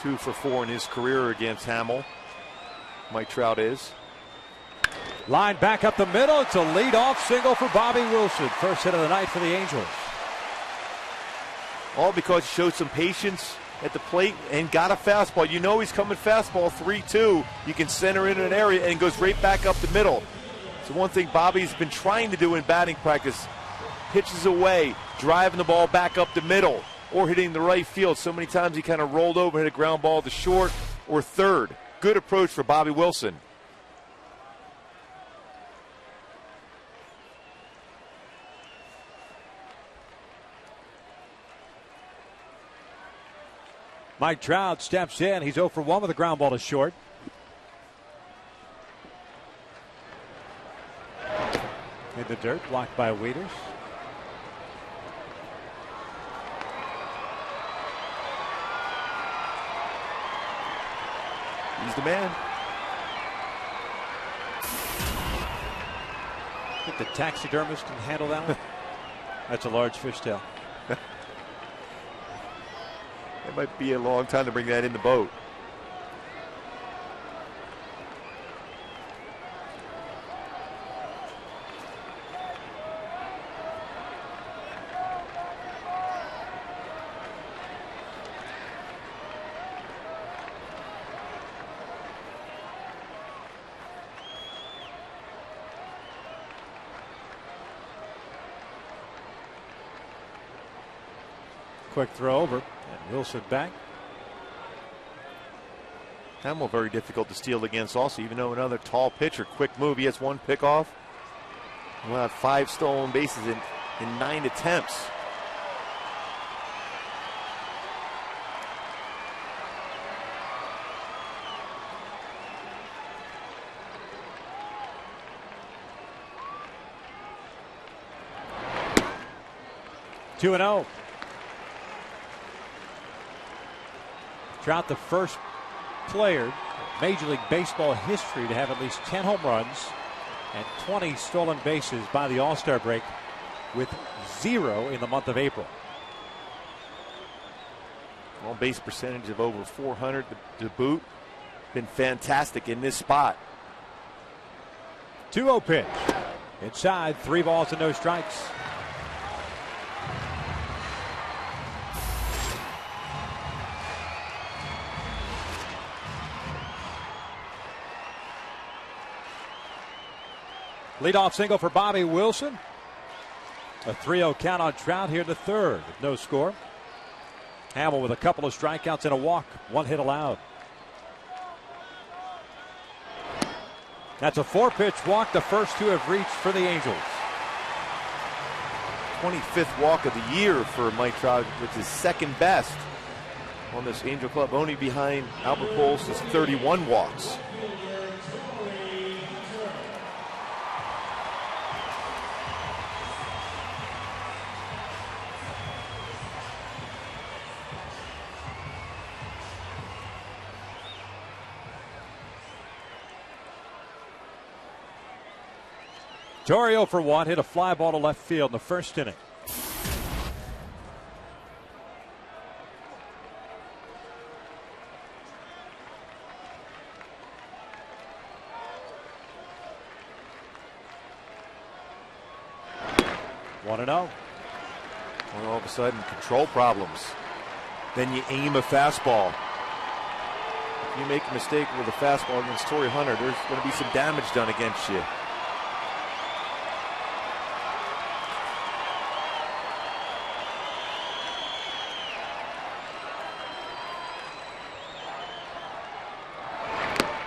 2 for 4 in his career against Hamill. Mike Trout is. Line back up the middle. It's a leadoff single for Bobby Wilson. First hit of the night for the Angels. All because he showed some patience at the plate and got a fastball. You know he's coming fastball 3-2. You can center in an area and goes right back up the middle. So one thing Bobby's been trying to do in batting practice. Pitches away, driving the ball back up the middle, or hitting the right field. So many times he kind of rolled over and hit a ground ball to short or third. Good approach for Bobby Wilson. Mike Trout steps in. He's 0 for 1 with a ground ball to short. In the dirt, blocked by Wieters. He's the man. Think the taxidermist can handle that one? That's a large fishtail. It might be a long time to bring that in the boat. Quick throw over, and Wilson back. Hamill very difficult to steal against also, even though another tall pitcher. Quick move. He has 1 pickoff. We'll have 5 stolen bases in 9 attempts. Two and 0. Trout, the first player in Major League Baseball history to have at least 10 home runs and 20 stolen bases by the All-Star break, with 0 in the month of April. On base percentage of over 400 to boot. Been fantastic in this spot. 2-0 pitch. Inside, 3 balls and no strikes. Leadoff single for Bobby Wilson. A 3-0 count on Trout here in the third with no score. Hamill with a couple of strikeouts and a walk. 1 hit allowed. That's a 4-pitch walk. The first 2 have reached for the Angels. 25th walk of the year for Mike Trout, which is second best on this Angel club, only behind Albert Pujols' 31 walks. Torrio for 1, hit a fly ball to left field in the first inning. One and 0. Well, all of a sudden, control problems. Then you aim a fastball. If you make a mistake with a fastball against Torrey Hunter, there's going to be some damage done against you.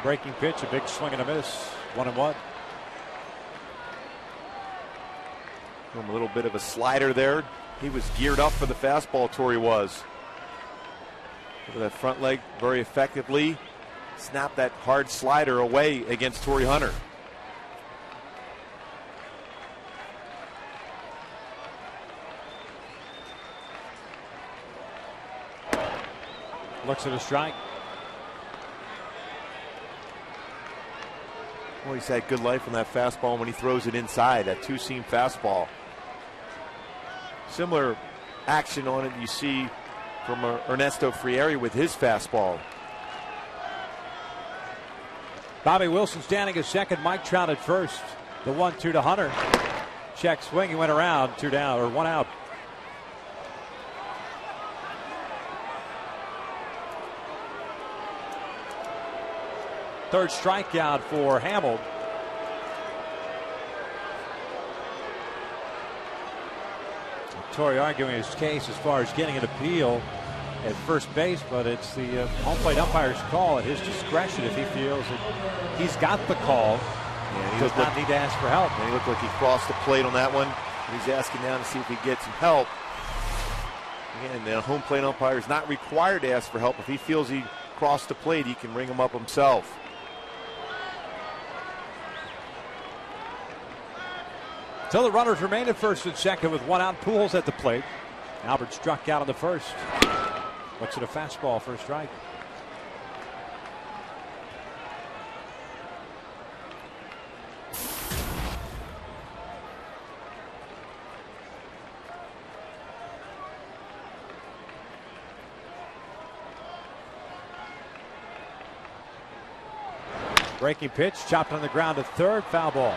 Breaking pitch, a big swing and a miss. 1-1. A little bit of a slider there. He was geared up for the fastball, Torrey was. Look at that front leg very effectively. Snap that hard slider away against Torrey Hunter. Looks at a strike. Well, he's had good life on that fastball when he throws it inside, that 2-seam fastball. Similar action on it you see from Ernesto Frieri with his fastball. Bobby Wilson standing at second, Mike Trout at first. The 1-2 to Hunter. Check swing, he went around, 2 down, or 1 out. Third strikeout for Hamill. Torrey arguing his case as far as getting an appeal at first base, but it's the home plate umpire's call at his discretion if he feels that he's got the call. Yeah, he does not need to ask for help. And he looked like he crossed the plate on that one. He's asking now to see if he gets some help. Again, the home plate umpire is not required to ask for help. If he feels he crossed the plate, he can ring him up himself. So the runners remain at first and second with 1 out. Pujols at the plate. Albert struck out on the first. Looks at a fastball for a strike. Breaking pitch, chopped on the ground at third, foul ball.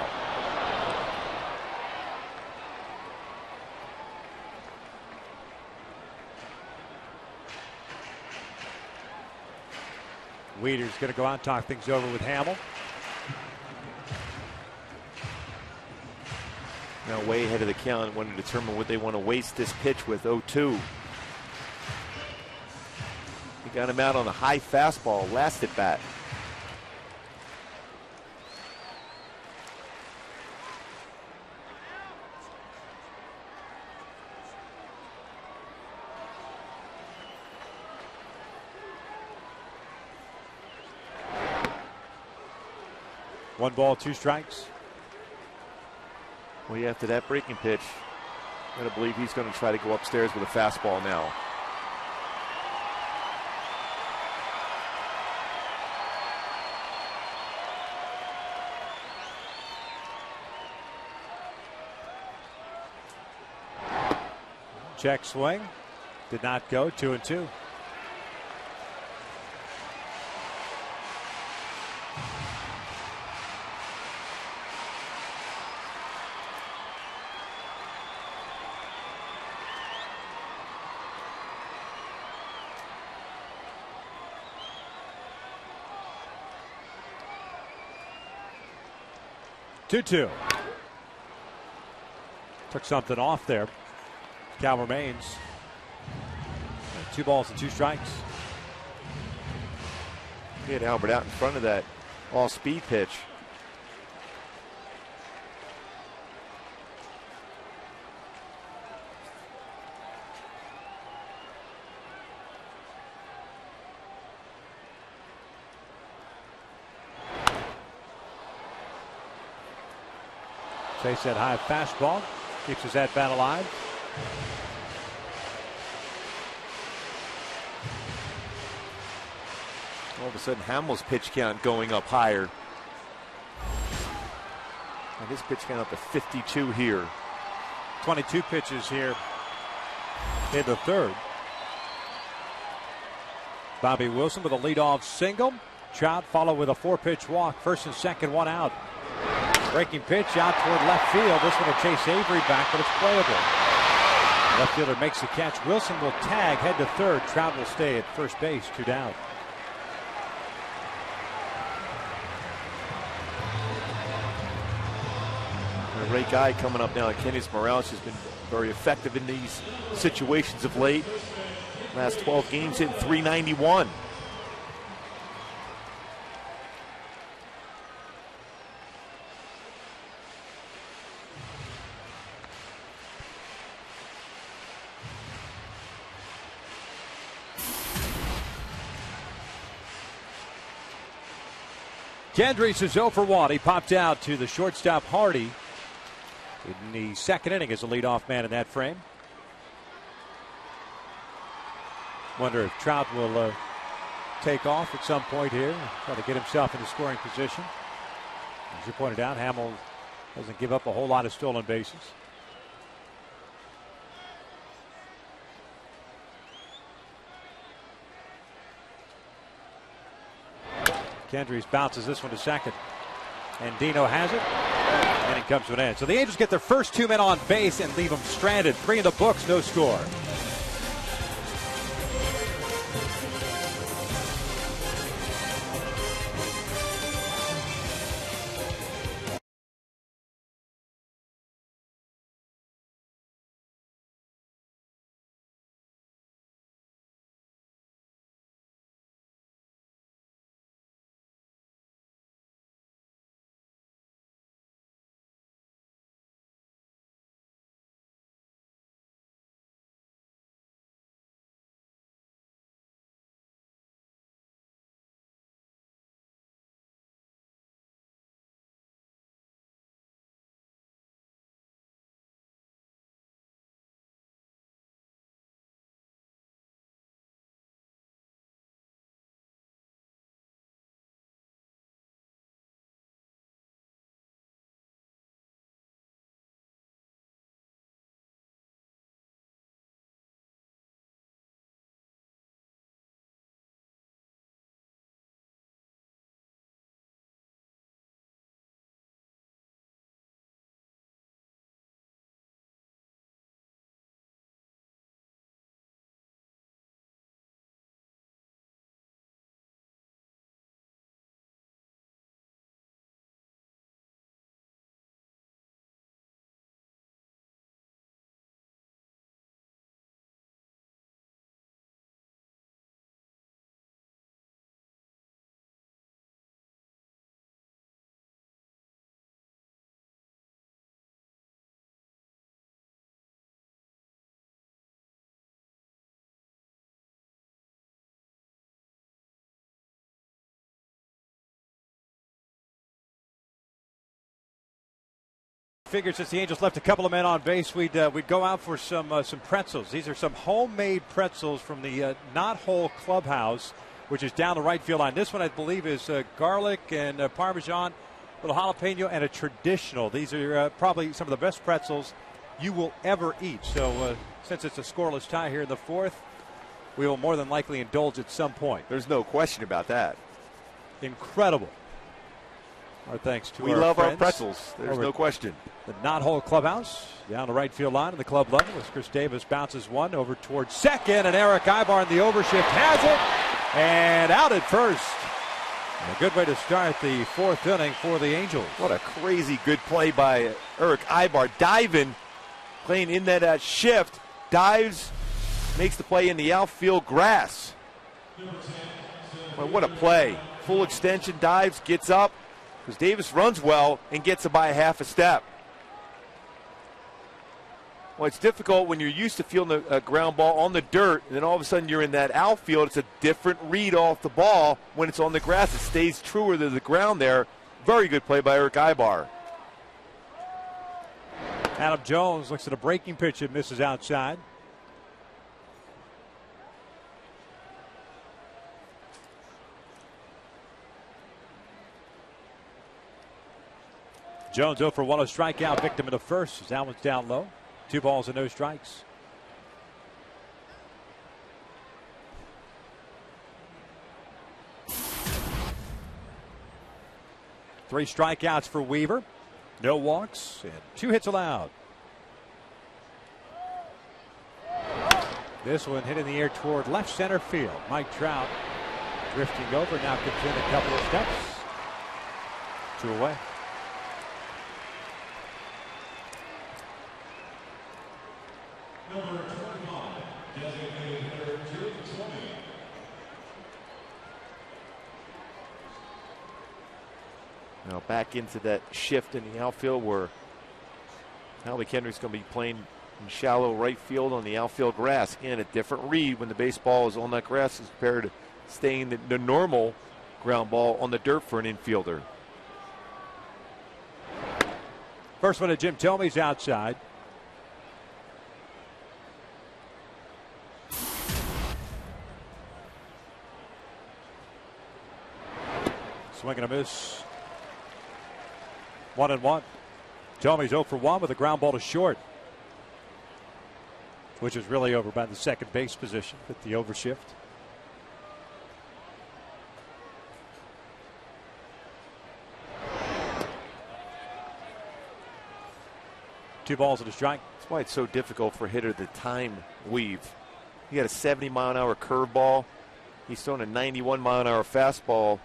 Weeder's going to go out and talk things over with Hamill. Now way ahead of the count, want to determine what they want to waste this pitch with. 0-2. He got him out on a high fastball last at bat. One ball, 2 strikes. Well, after that breaking pitch, I'm going to believe he's going to try to go upstairs with a fastball now. Check swing. Did not go. 2-2. 2-2. Took something off there. Count remains. 2 balls and 2 strikes. He had Albert out in front of that all-speed pitch. Chase that high fastball. Keeps his at-bat alive. All of a sudden, Hamill's pitch count going up higher. And his pitch count up to 52 here. 22 pitches here in the third. Bobby Wilson with a leadoff single. Trout followed with a 4-pitch walk. First and second, 1 out. Breaking pitch out toward left field. This one will chase Avery back, but it's playable. Left fielder makes the catch. Wilson will tag, head to third. Trout will stay at first base, 2 down. Ray Guy coming up now. Kenneth Morales has been very effective in these situations of late. Last 12 games hitting .391. Kendricks is 0 for 1. He popped out to the shortstop Hardy in the second inning as a leadoff man in that frame. Wonder if Trout will take off at some point here, try to get himself into scoring position. As you pointed out, Hamill doesn't give up a whole lot of stolen bases. Kendricks bounces this one to second. And Dino has it. And it comes to an end. So the Angels get their first 2 men on base and leave them stranded. 3 in the books, no score. Figured since the Angels left a couple of men on base, we'd go out for some pretzels. These are some homemade pretzels from the Knot Hole Clubhouse, which is down the right field line. This one, I believe, is garlic and Parmesan, a little jalapeno, and a traditional. These are probably some of the best pretzels you will ever eat. So since it's a scoreless tie here in the fourth, we will more than likely indulge at some point. There's no question about that. Incredible. Our thanks to we our love friends. our pretzels. There's no question. The Knot Hole Clubhouse down the right field line in the club level as Chris Davis bounces one over towards second, and Eric Ibar in the overshift has it, and out at first. A good way to start the fourth inning for the Angels. What a crazy good play by Eric Ibar. Diving, playing in that shift, dives, makes the play in the outfield grass. Well, what a play. Full extension, dives, gets up, because Davis runs well and gets it by a half a step. Well, it's difficult when you're used to fielding a ground ball on the dirt, and then all of a sudden you're in that outfield. It's a different read off the ball when it's on the grass. It stays truer to the ground there. Very good play by Eric Ibar. Adam Jones looks at a breaking pitch and misses outside. Jones 0 for 1, a strikeout, victim in the first. That one's down low. 2 balls and no strikes. Three strikeouts for Weaver. No walks and 2 hits allowed. This one hit in the air toward left center field. Mike Trout drifting over, now comes in a couple of steps. 2 away. Number 25, designated hitter to 20. Now back into that shift in the outfield where Howie Kendrick's going to be playing in shallow right field on the outfield grass. Again, a different read when the baseball is on that grass as compared to staying the normal ground ball on the dirt for an infielder. First one to Jim Tomey's outside. Swing and a miss. 1-1. Tomey's 0 for 1 with a ground ball to short, which is really over by the second base position with the overshift. Two balls and a strike. That's why it's so difficult for a hitter to time weave. He got a 70-mile-an-hour curveball. He's throwing a 91-mile-an-hour fastball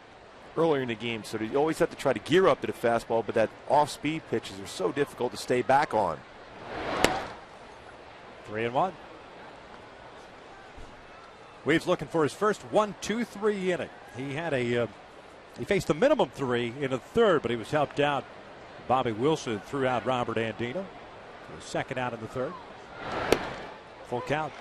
earlier in the game, so you always have to try to gear up to the fastball, but that off-speed pitches are so difficult to stay back on. 3-1. Weave's looking for his first 1-2-3 inning. He had he faced a minimum 3 in the third, but he was helped out. Bobby Wilson threw out Robert Andino. The second out in the third. Full count.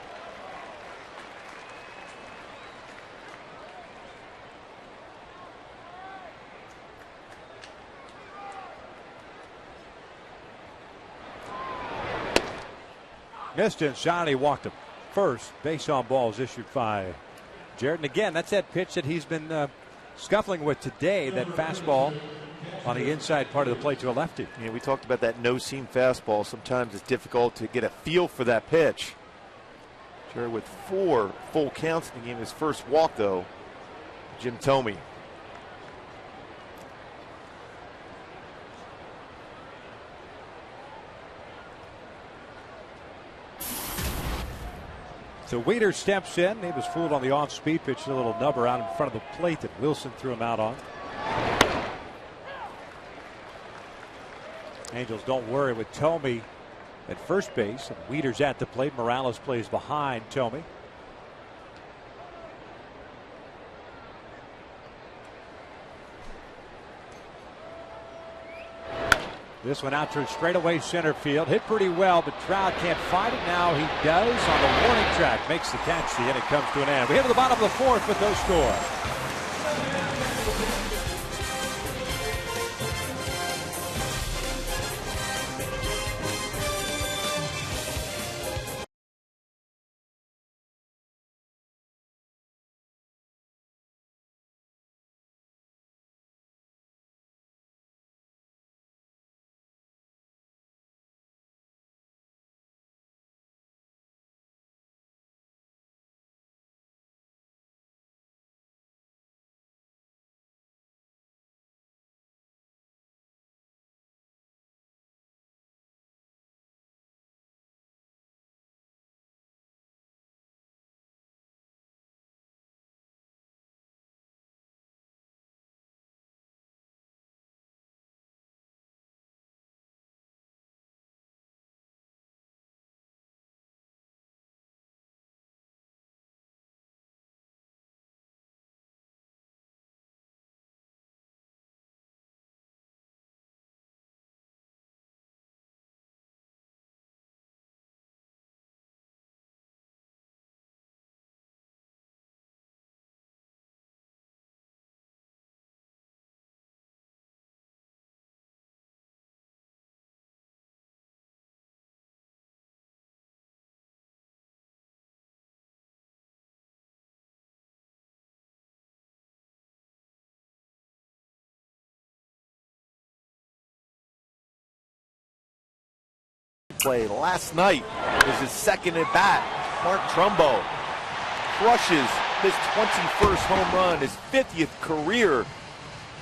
Missed inside. He walked him. First base on balls issued by Jared. And again, that's that pitch that he's been scuffling with today. That fastball on the inside part of the plate to a lefty. Yeah, we talked about that no-seam fastball. Sometimes it's difficult to get a feel for that pitch. Jared with 4 full counts in the game. His first walk, though. Jim Thome. So Weeder steps in. He was fooled on the off-speed pitch, a little nubber out in front of the plate that Wilson threw him out on. Angels don't worry with Thome at first base, and Weeder's at the plate. Morales plays behind Thome. This one out to straightaway center field. Hit pretty well, but Trout can't find it. Now he does on the warning track. Makes the catch. The inning comes to an end. We hit to the bottom of the fourth with no score. play. Last night was his second at bat. Mark Trumbo crushes his 21st home run, his 50th career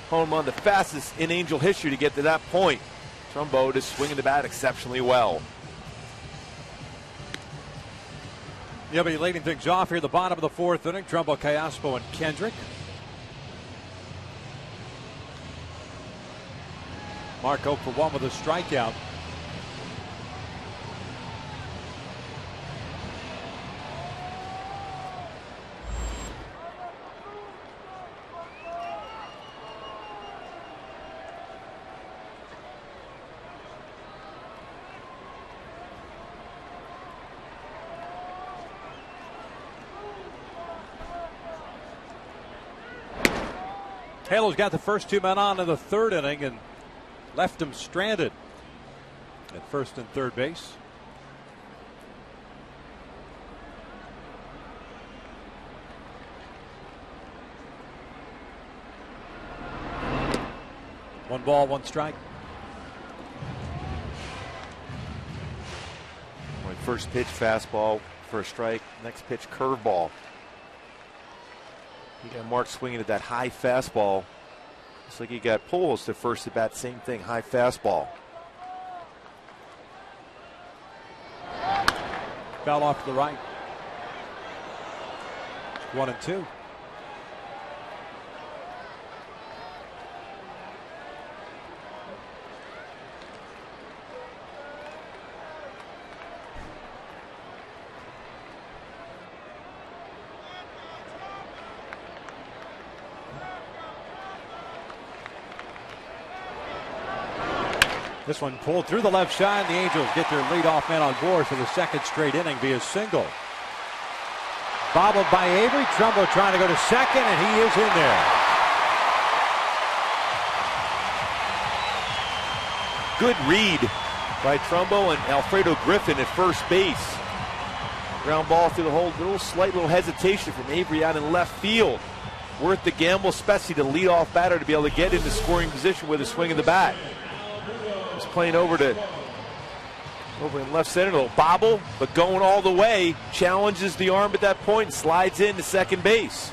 home run, the fastest in Angel history to get to that point. Trumbo just swinging the bat exceptionally well. He'll be leading things off here at the bottom of the fourth inning. Trumbo, Callaspo, and Kendrick. Mark 0 for 1 with a strikeout. Halo's got the first two men on in the third inning and left him stranded at first and third base. One ball, one strike. First pitch fastball for a strike. Next pitch curveball. You got Mark swinging at that high fastball. Looks like he got Pujols to first at bat. Same thing, high fastball. Foul off to the right. 1-2. This one pulled through the left side. The Angels get their leadoff man on board for the second straight inning via single. Bobbled by Avery. Trumbo trying to go to second, and he is in there. Good read by Trumbo and Alfredo Griffin at first base. Ground ball through the hole. Slight little hesitation from Avery out in left field. Worth the gamble, especially the leadoff batter to be able to get into scoring position with a swing of the bat. Playing over in left center, a little bobble, but going all the way, challenges the arm at that point and slides into second base.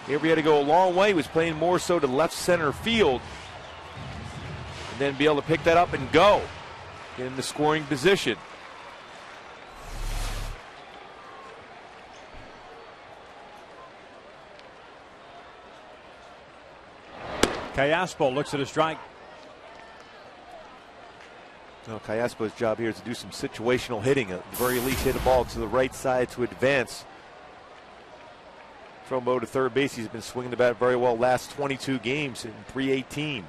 Avery had to go a long way. He was playing more so to left center field, and then be able to pick that up and go, get in the scoring position. Callaspo looks at a strike. Callaspo's job here is to do some situational hitting. At the very least, hit a ball to the right side to advance. Trumbo to third base. He's been swinging the bat very well last 22 games in .318.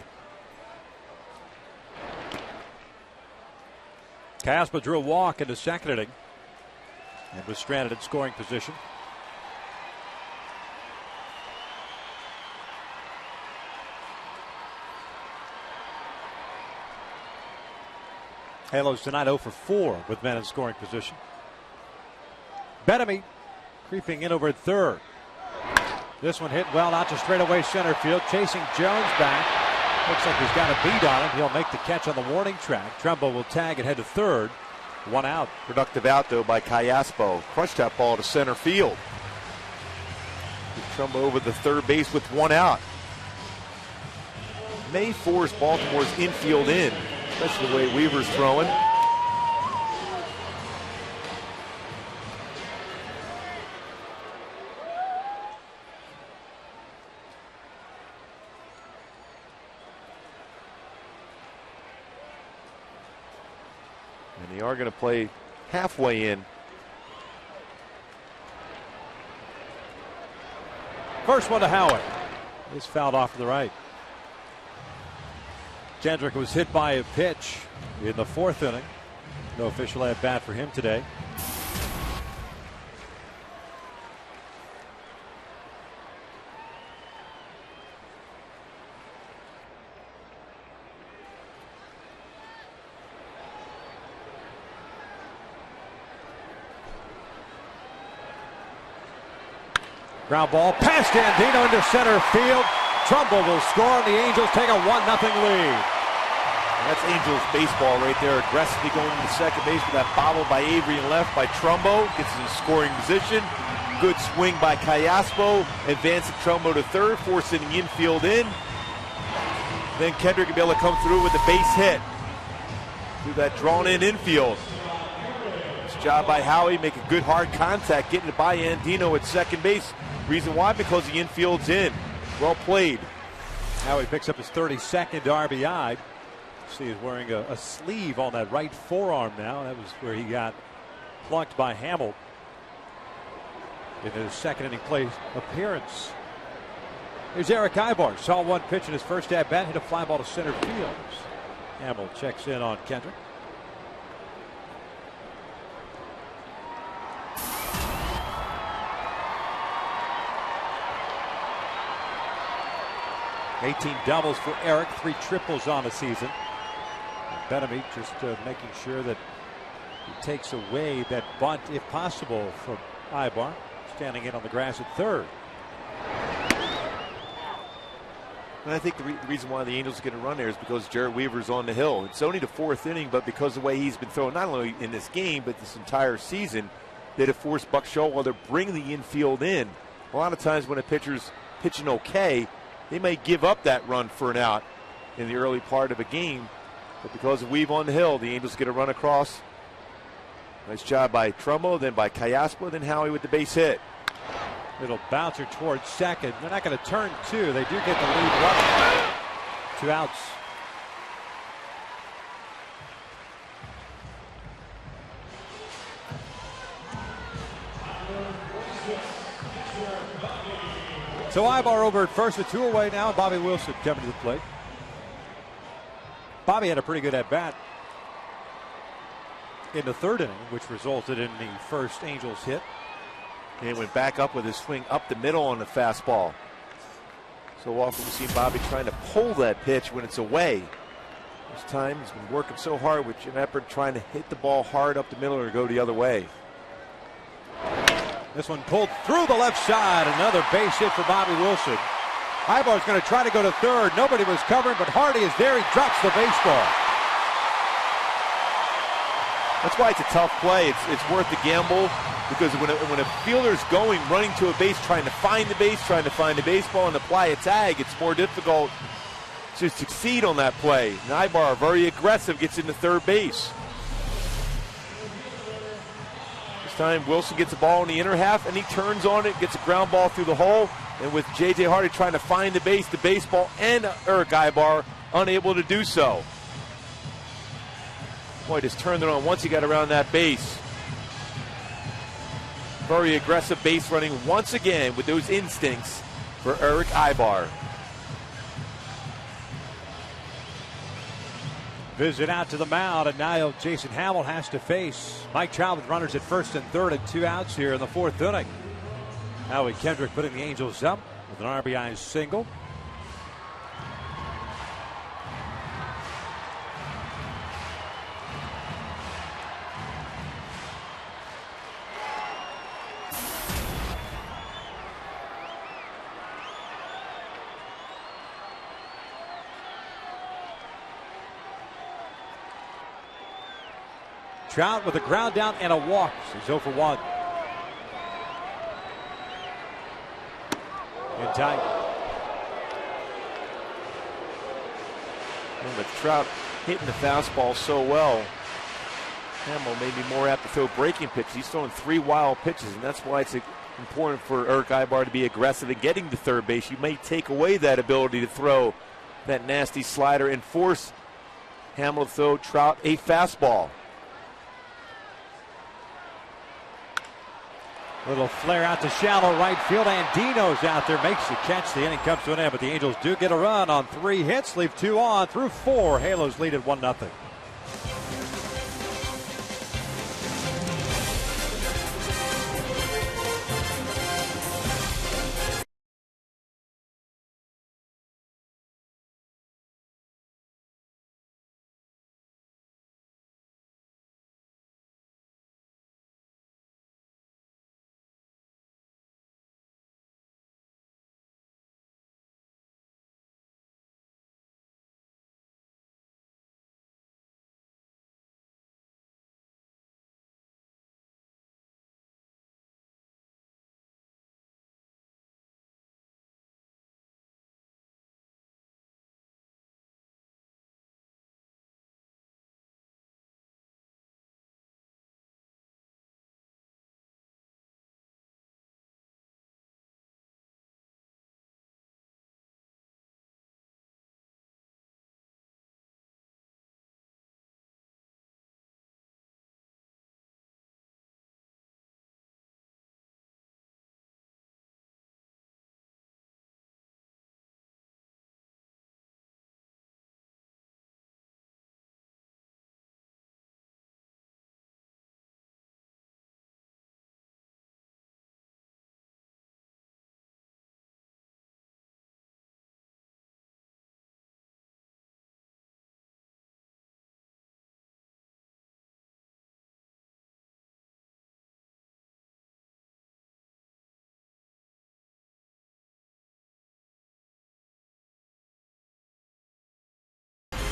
Callaspo drew a walk in the second inning and was stranded in scoring position. Halos tonight 0 for 4 with men in scoring position. Benamy creeping in over at third. This one hit well out to straightaway center field, chasing Jones back. Looks like he's got a beat on him. He'll make the catch on the warning track. Trumbo will tag and head to third. One out. Productive out, though, by Callaspo. Crushed that ball to center field. Trumbo over the third base with one out. May force Baltimore's infield in, especially the way Weaver's throwing. And they are going to play halfway in. First one to Howard. Is fouled off to the right. Kendrick was hit by a pitch in the fourth inning. No official at bat for him today. Ground ball past Andino into center field. Trumbo will score, and the Angels take a 1-0 lead. That's Angels baseball right there, aggressively going to second base with that bobble by Avery and left by Trumbo. Gets in scoring position. Good swing by Callaspo. Advancing Trumbo to third, forcing the infield in. Then Kendrick will be able to come through with the base hit. Through that drawn-in infield. Nice job by Howie, making good hard contact, getting it by Andino at second base. Reason why? Because the infield's in. Well played. Howie picks up his 32nd RBI. See, he's wearing a sleeve on that right forearm now. That was where he got plucked by Hamill in his second inning plate appearance. Here's Eric Ibar. Saw one pitch in his first at bat, hit a fly ball to center field. Hamill checks in on Kendrick. $18 doubles for Eric, 3 triples on the season. Benamy just making sure that he takes away that bunt, if possible, from Ibar, standing in on the grass at third. And I think the reason why the Angels get a run there is because Jared Weaver's on the hill. It's only the 4th inning, but because of the way he's been throwing, not only in this game, but this entire season, they'd have forced Buck Showalter to bring the infield in. A lot of times when a pitcher's pitching okay, they may give up that run for an out in the early part of a game. But because of Weave on the hill, the Angels get a run across. Nice job by Trumbo, then by Callaspo, then Howie with the base hit. Little bouncer towards second. They're not going to turn 2. They do get the lead runner. 2 outs. So Ibar over at first with 2 away now. Bobby Wilson coming to the plate. Bobby had a pretty good at-bat in the 3rd inning, which resulted in the first Angels hit. And he went back up with his swing up the middle on the fastball. So often we've seen Bobby trying to pull that pitch when it's away. This time he's been working so hard with Jim Eppert trying to hit the ball hard up the middle or go the other way. This one pulled through the left side. Another base hit for Bobby Wilson. Ibar's going to try to go to third. Nobody was covering, but Hardy is there. He drops the baseball. That's why it's a tough play. It's worth the gamble because when a fielder's going, running to a base, trying to find the base, trying to find the baseball and apply a tag, it's more difficult to succeed on that play. And Ibar, very aggressive, gets into third base. This time Wilson gets the ball in the inner half and he turns on it, gets a ground ball through the hole. And with J.J. Hardy trying to find the base, the baseball, and Eric Ibar unable to do so. Boy, just turned it on once he got around that base. Very aggressive base running once again with those instincts for Eric Ibar. Visit out to the mound, and now Jason Hamill has to face Mike Trout with runners at first and third and 2 outs here in the 4th inning. Howie Kendrick putting the Angels up with an RBI single. Trout with a ground down and a walk. He's 0 for 1. In tight. But Trout hitting the fastball so well. Hamill may be more apt to throw breaking pitches. He's throwing 3 wild pitches, and that's why it's important for Eric Ibar to be aggressive in getting to third base. You may take away that ability to throw that nasty slider and force Hamill to throw Trout a fastball. Little flare out to shallow right field. Andino's out there, makes the catch. The inning comes to an end, but the Angels do get a run on 3 hits, leave 2 on through 4. Halos lead at 1-0.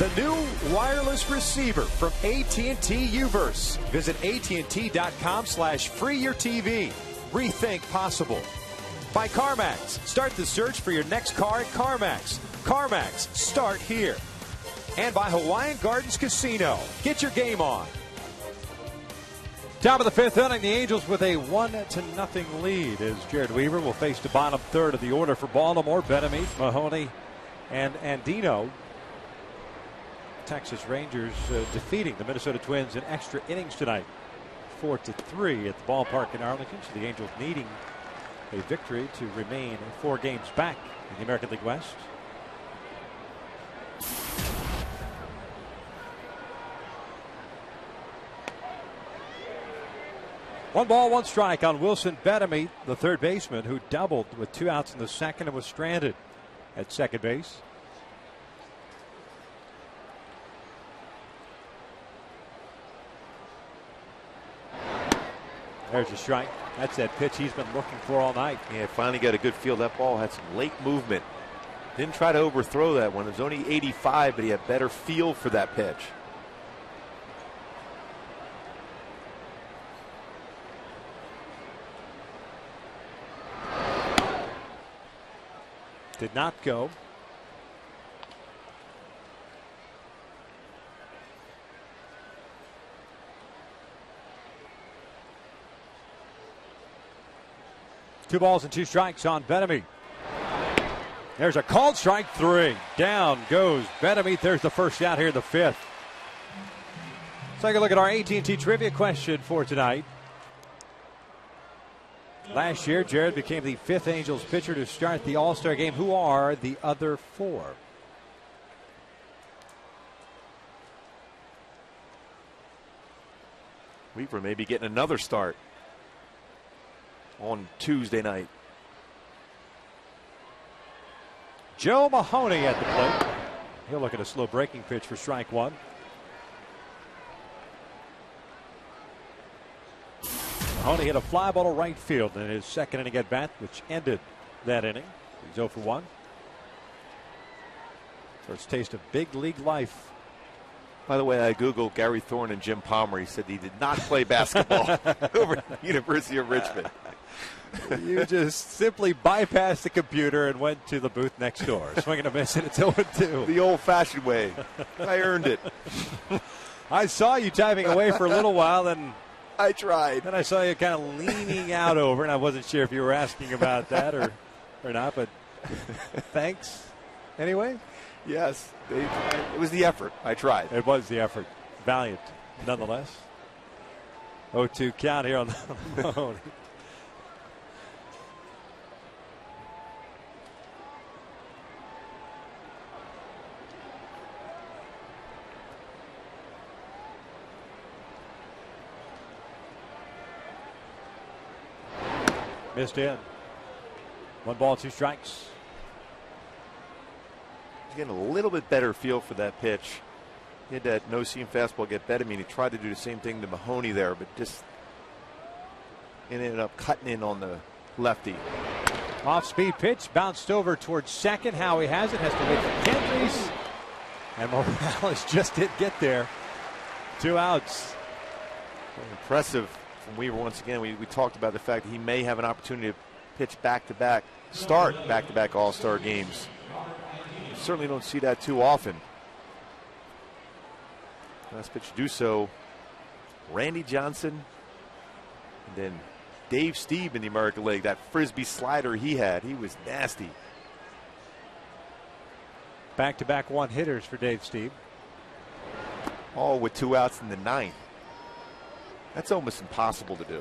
The new wireless receiver from AT&T Uverse. Visit AT&T.com/freeyourtv. Rethink possible. By CarMax. Start the search for your next car at CarMax. CarMax. Start here. And by Hawaiian Gardens Casino. Get your game on. Top of the fifth inning, the Angels with a 1-0 lead as Jared Weaver will face the bottom third of the order for Baltimore. Benameet, Mahoney, and Andino. Texas Rangers defeating the Minnesota Twins in extra innings tonight, 4-3 at the ballpark in Arlington. So the Angels needing a victory to remain 4 games back in the American League West. One ball, one strike on Wilson Benameet, the third baseman, who doubled with 2 outs in the second and was stranded at second base. There's a strike. That's that pitch he's been looking for all night. Yeah, finally got a good feel. That ball had some late movement. Didn't try to overthrow that one. It was only 85, but he had better feel for that pitch. Did not go. Two balls and 2 strikes on Benameet. There's a called strike 3. Down goes Benameet. There's the first out here in the 5th. Let's take a look at our AT&T trivia question for tonight. Last year, Jared became the 5th Angels pitcher to start the All-Star game. Who are the other 4? Weaver may be getting another start on Tuesday night. Joe Mahoney at the plate. He'll look at a slow breaking pitch for strike 1. Mahoney hit a fly ball to right field in his second inning at bat, which ended that inning. He's 0 for 1. First taste of big league life. By the way, I Googled Gary Thorne and Jim Palmer. He said he did not play basketball over at the University of Richmond. You just simply bypassed the computer and went to the booth next door. Swinging a miss, and it's 0-2. The old-fashioned way. I earned it. I saw you typing away for a little while, and I tried. Then I saw you kind of leaning out over, and I wasn't sure if you were asking about that or not, but thanks anyway. Yes, it was the effort. I tried. It was the effort. Valiant, nonetheless. 0-2 count here on the Mahoney. Missed in. 1 ball, 2 strikes. He's getting a little bit better feel for that pitch. He had that no-seam fastball get Benameet. He tried to do the same thing to Mahoney there, but just ended up cutting in on the lefty. Off-speed pitch, bounced over towards second. Howie has it, has to wait for Kendrys. And Morales just did get there. 2 outs. Impressive from Weaver once again. We talked about the fact that he may have an opportunity to pitch back-to-back, start back-to-back All-Star games. You certainly don't see that too often. Last pitch to do so, Randy Johnson, and then Dave Stieb in the American League. That frisbee slider he had, he was nasty. Back-to-back one-hitters for Dave Stieb. All with 2 outs in the 9th. That's almost impossible to do.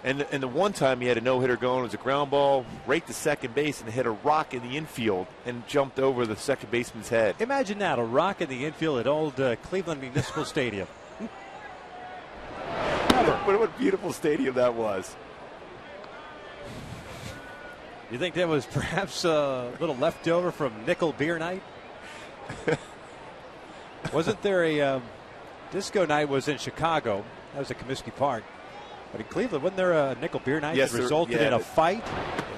And the one time he had a no-hitter going, it was a ground ball right to second base and hit a rock in the infield and jumped over the second baseman's head. Imagine that, a rock in the infield at old Cleveland Municipal Stadium. What a beautiful stadium that was. You think that was perhaps a little leftover from Nickel Beer Night? Wasn't there a disco night was in Chicago? That was at Comiskey Park. But in Cleveland, wasn't there a Nickel Beer Night that resulted in a fight?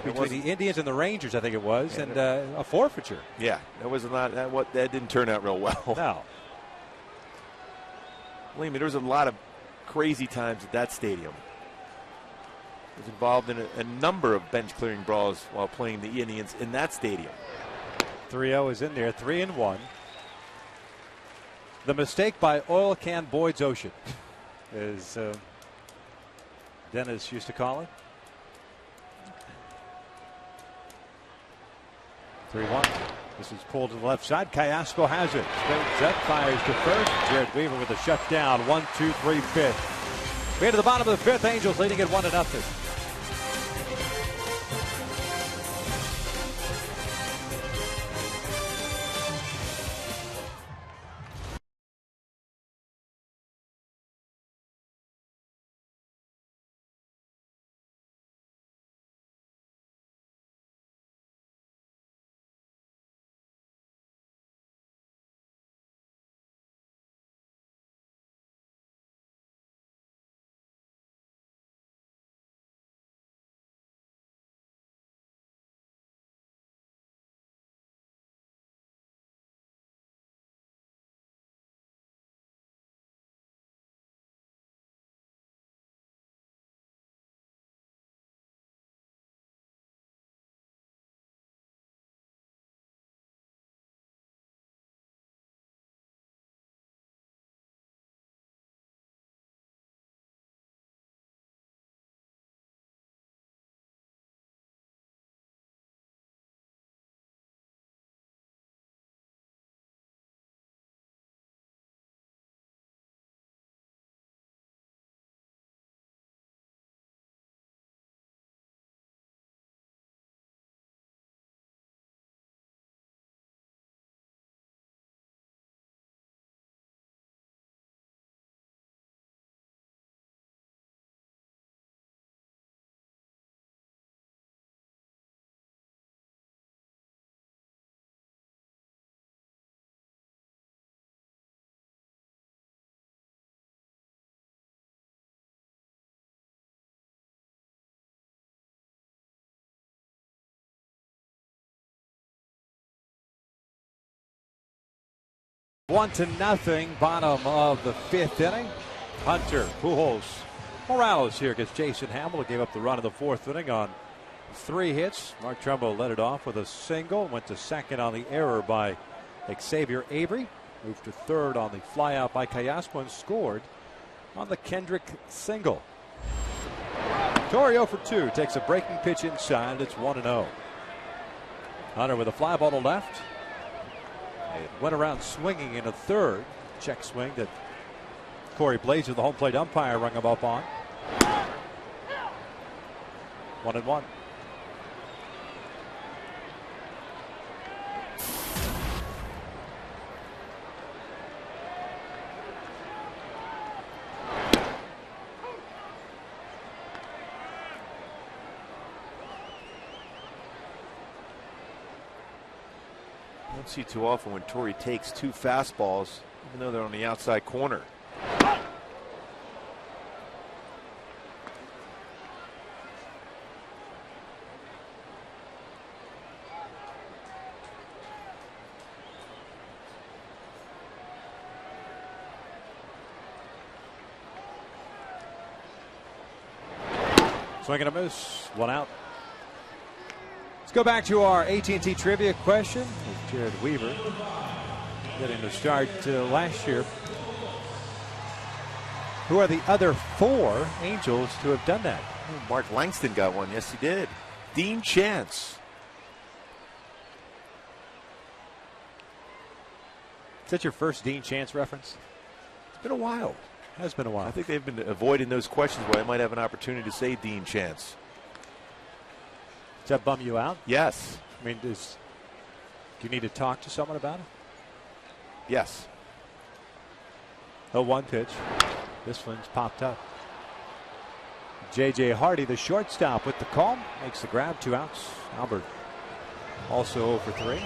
between the Indians and the Rangers, I think it was, and a forfeiture. Yeah, that was not that didn't turn out real well. No. Believe me, there was a lot of crazy times at that stadium. Was involved in a number of bench clearing brawls while playing the Indians in that stadium. 3-0 is in there, 3-1. The mistake by Oil Can Boyd's Ocean, as Dennis used to call it. 3-1. This is pulled to the left side. Callaspo has it. Spins up, fires to first. Jared Weaver with a shutdown. 1, 2, 3, fifth. We're to the bottom of the fifth. Angels leading at 1-0. One to nothing, bottom of the fifth inning. Hunter, Pujols, Morales here against Jason Hamill. Gave up the run in the fourth inning on 3 hits. Mark Trumbo led it off with a single. Went to second on the error by Xavier Avery. Moved to third on the flyout by Callaspo and scored on the Kendrick single. Torre 0 for 2. Takes a breaking pitch inside. It's 1-0. Hunter with a fly ball to left. It went around swinging in a third. Check swing that Corey Blazer, the home plate umpire, rung him up on. 1-1. Don't see too often when Torrey takes 2 fastballs, even though they're on the outside corner. Swing and a miss. 1 out. Let's go back to our AT&T trivia question with Jared Weaver getting the start last year. Who are the other 4 Angels to have done that? Oh, Mark Langston got one. Yes, he did. Dean Chance. Is that your first Dean Chance reference? It's been a while. It has been a while. I think they've been avoiding those questions where I might have an opportunity to say Dean Chance. Does that bum you out? Yes. I mean, do you need to talk to someone about it? Yes. 0-1 pitch. This one's popped up. J.J. Hardy, the shortstop, with the call. Makes the grab. 2 outs. Albert also 0 for 3.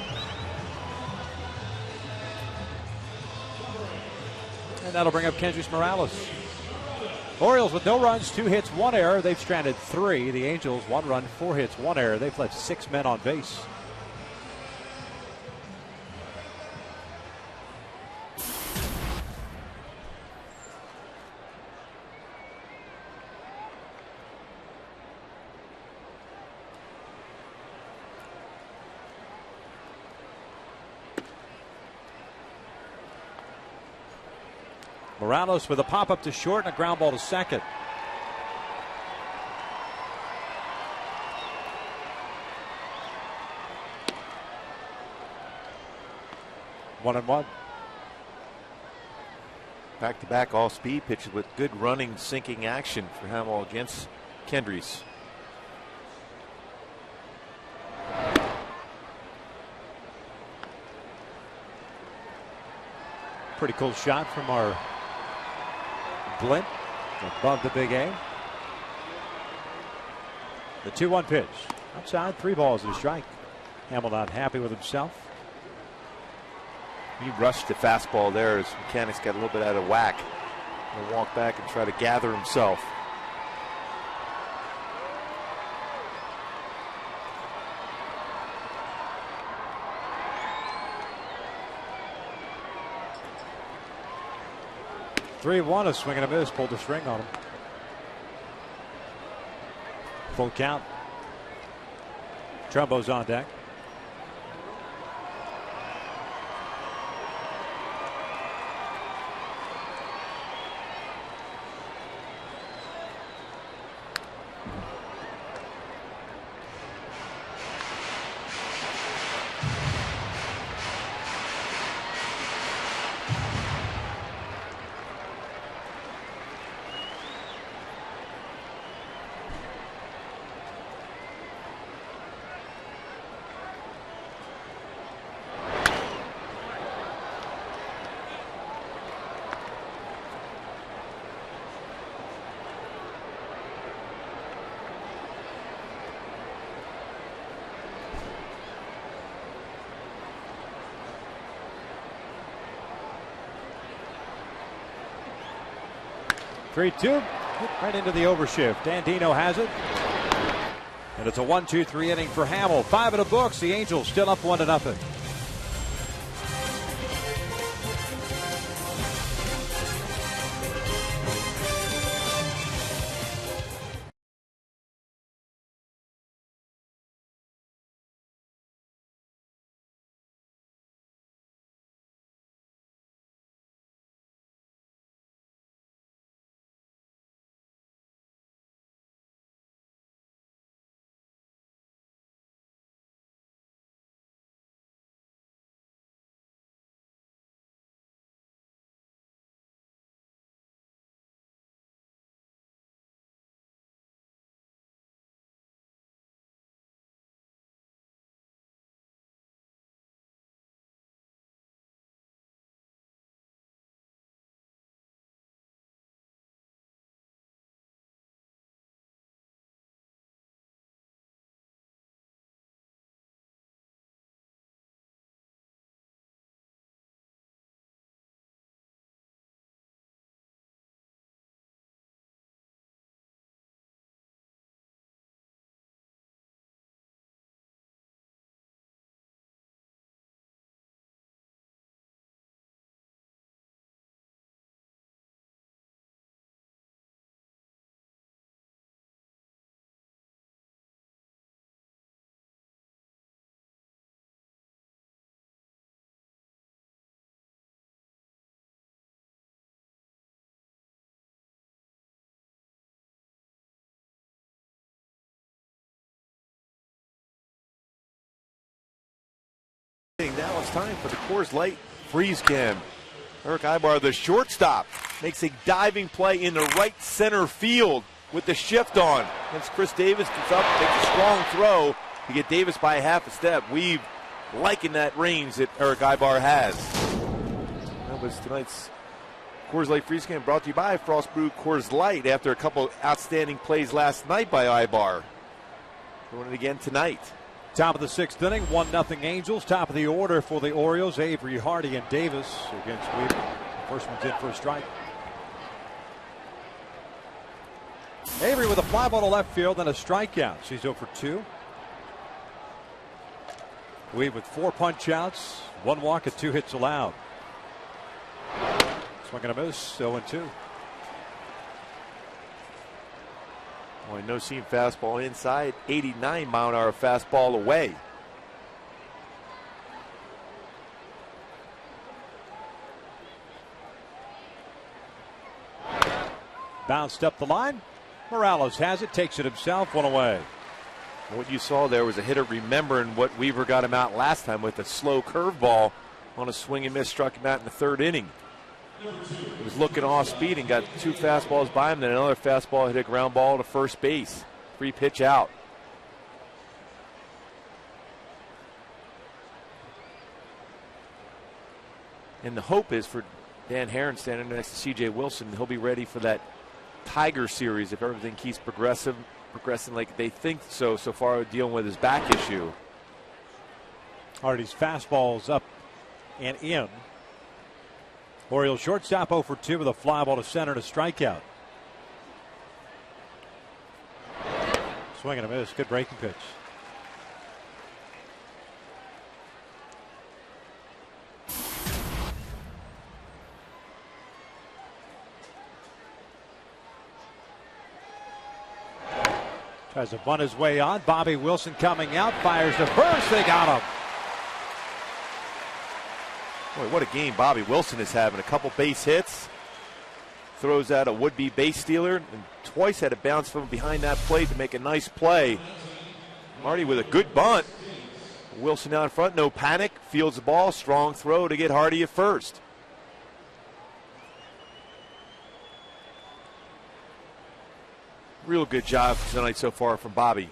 And that'll bring up Kendrys Morales. Orioles with no runs, 2 hits, 1 error. They've stranded 3. The Angels 1 run, 4 hits, 1 error. They've left 6 men on base. Morales with a pop-up to short and a ground ball to second. One and one. Back-to-back all-speed pitches with good running, sinking action for Hamill against Kendrys. Pretty cool shot from our Blint above the big A. The 2-1 pitch. Outside, 3 balls and a strike. Hamill not happy with himself. He rushed the fastball there. His mechanics got a little bit out of whack. He'll walk back and try to gather himself. (3-1), a swing and a miss, pulled the string on him. Full count. Trumbo's on deck. (3-2). Right into the overshift. Andino has it. And it's a 1-2-3 inning for Hamill. 5 in the books. The Angels still up 1-0. Now it's time for the Coors Light Freeze Cam. Eric Ibar, the shortstop, makes a diving play in the right center field with the shift on. As Chris Davis comes up, takes a strong throw to get Davis by half a step. We've liking that range that Eric Ibar has. That was tonight's Coors Light Freeze Cam, brought to you by Frost Brew Coors Light after a couple outstanding plays last night by Ibar. Doing it again tonight. Top of the 6th inning, 1-0 Angels. Top of the order for the Orioles, Avery, Hardy, and Davis against Weaver. First one's in for a strike. Avery with a fly ball to left field and a strikeout. She's 0 for 2. Weave with 4 punch outs, 1 walk and 2 hits allowed. Swing and a miss, 0-2. Boy, no seam fastball inside, 89-mile-an-hour fastball away. Bounced up the line. Morales has it, takes it himself, 1 away. What you saw there was a hitter remembering what Weaver got him out last time with a slow curveball on a swing and miss, struck him out in the 3rd inning. He was looking off speed and got 2 fastballs by him, then another fastball hit a ground ball to first base. 3 pitch out. And the hope is for Dan Herron standing next to C.J. Wilson, he'll be ready for that Tiger series if everything keeps progressing like they think so far, dealing with his back issue. Hardy's fastballs up and in. Orioles shortstop 0 for 2 with a fly ball to center and a strikeout. Swing and a miss. Good breaking pitch. Tries to bunt his way on. Bobby Wilson coming out. Fires to first. They got him. Boy, what a game Bobby Wilson is having. A couple base hits. Throws out a would-be base stealer. And twice had to bounce from behind that plate to make a nice play. Marty with a good bunt. Wilson out in front. No panic. Fields the ball. Strong throw to get Hardy at first. Real good job tonight so far from Bobby.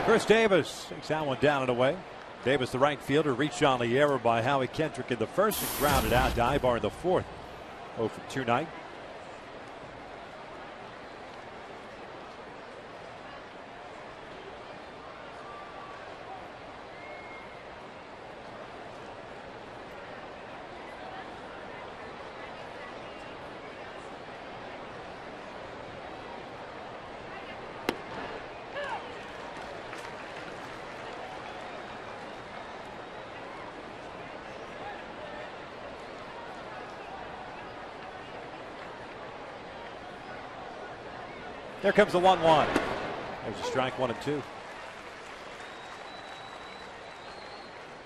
Chris Davis takes that one down and away. Davis, the right fielder, reached on the error by Howie Kendrick in the 1st and grounded out to Ibar in the 4th. 0 for 2 night. There comes the 1-1. There's a strike, 1 and 2.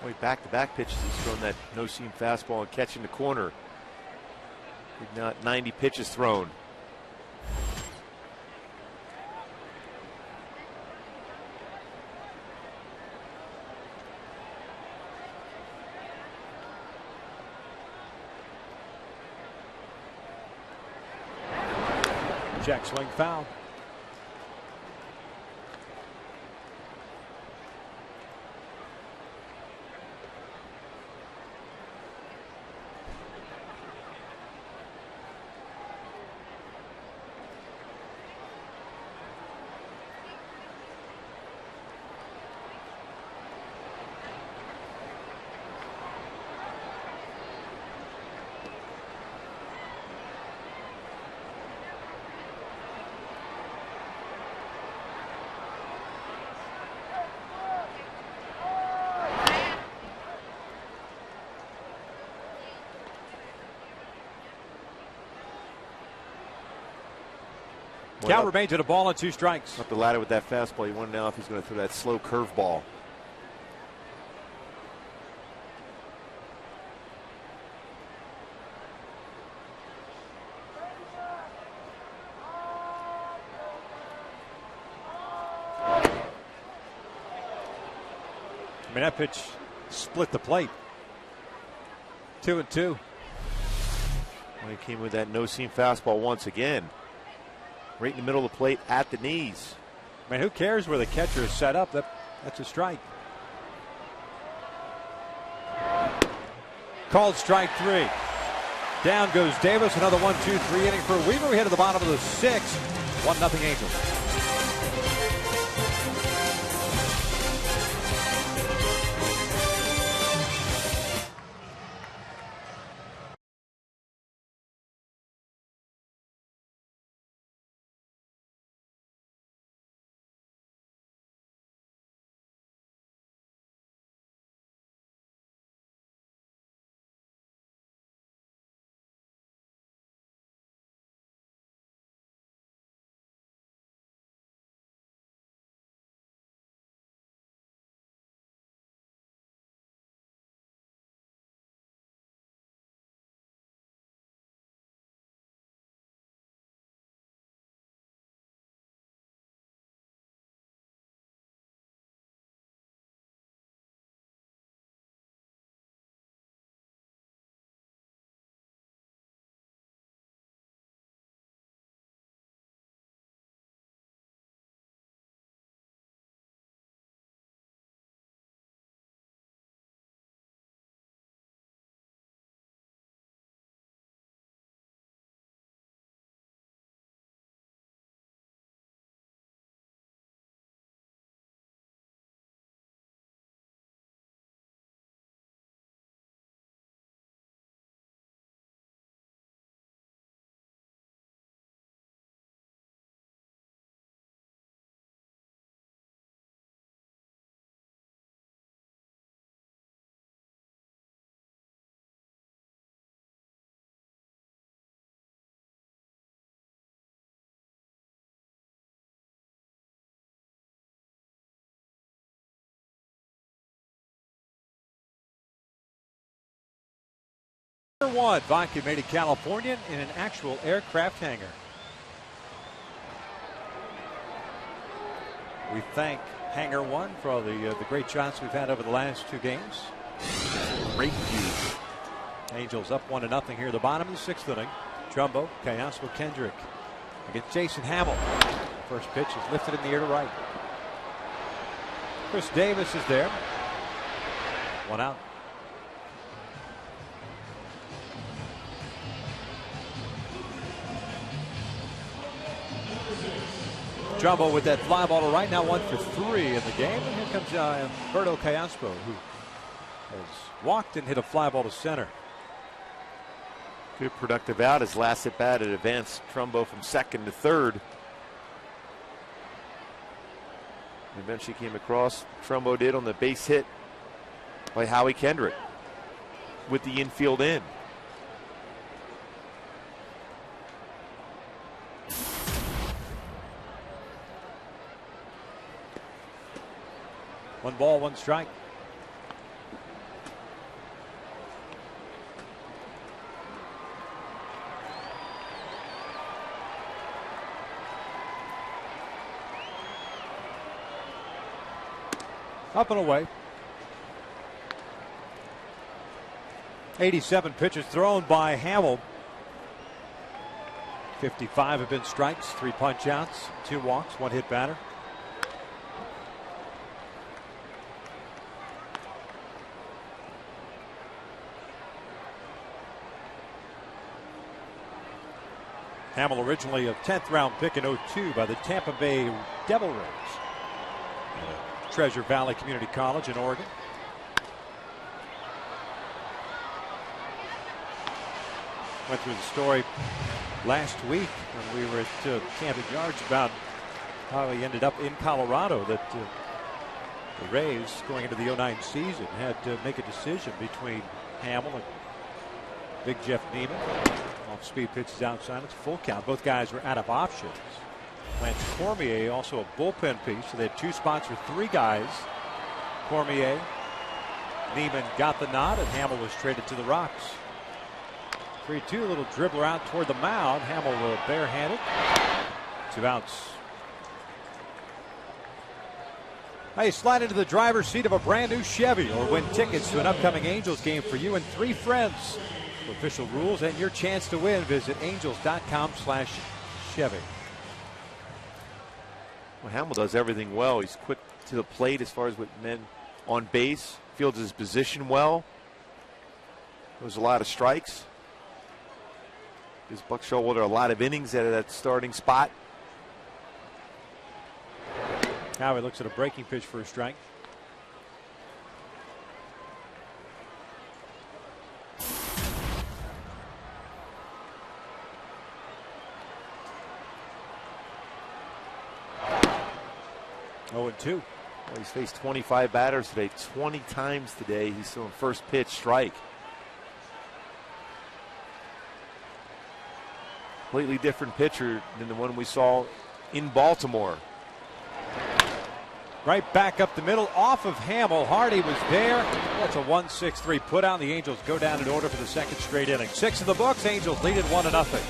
Boy, back-to-back pitches. He's thrown that no-seam fastball and catching the corner. Not 90 pitches thrown. Check swing foul. Count remains at a ball and 2 strikes. Up the ladder with that fastball. You want to know if he's going to throw that slow curveball. I mean, that pitch split the plate. 2 and 2. Well, he came with that no-seam fastball once again. Right in the middle of the plate at the knees. I mean, who cares where the catcher is set up? That's a strike. Called strike 3. Down goes Davis. Another 1-2-3 inning for Weaver. We head to the bottom of the 6th. 1-0 Angels. 1, vodka made in California in an actual aircraft hangar. We thank Hangar 1 for all the great shots we've had over the last 2 games. Great view. Angels up 1-0 here at the bottom of the 6th inning. Trumbo, Kayasco, Kendrick against Jason Hamill. First pitch is lifted in the air to right. Chris Davis is there. 1 out. Trumbo with that fly ball to right, now 1 for 3 in the game. And here comes Berto Kayasco, who has walked and hit a fly ball to center. Good productive out. His last at bat, it advanced Trumbo from second to third. Eventually came across. Trumbo did on the base hit by Howie Kendrick with the infield in. One ball, 1 strike. Up and away. 87 pitches thrown by Hamill. 55 have been strikes, 3 punch outs, 2 walks, 1 hit batter. Hamill originally a 10th round pick in '02 by the Tampa Bay Devil Rays. Treasure Valley Community College in Oregon. Went through the story last week when we were at Camden Yards about how he ended up in Colorado, that the Rays going into the '09 season had to make a decision between Hamill and Big Jeff Neiman. Off speed pitches outside. It's full count. Both guys were out of options. Lance Cormier also a bullpen piece. So they had 2 spots for 3 guys. Cormier, Neiman got the nod, and Hamill was traded to the Rocks. 3-2, a little dribbler out toward the mound. Hamill barehanded. 2 outs. Hey, slide into the driver's seat of a brand new Chevy or win tickets to an upcoming Angels game for you and 3 friends. For official rules and your chance to win, visit angels.com/Chevy. Well, Hamill does everything well. He's quick to the plate as far as with men on base. Fields his position well. There's a lot of strikes. Gives Buck Showalter a lot of innings out of that starting spot. Now he looks at a breaking pitch for a strike. Oh, and 2. Well, he's faced 25 batters today. 20 times today he's thrown first pitch strike. Completely different pitcher than the one we saw in Baltimore. Right back up the middle off of Hamill. Hardy was there. That's a 1-6-3 put out. The Angels go down in order for the 2nd straight inning. 6 in the books. Angels lead it 1-0.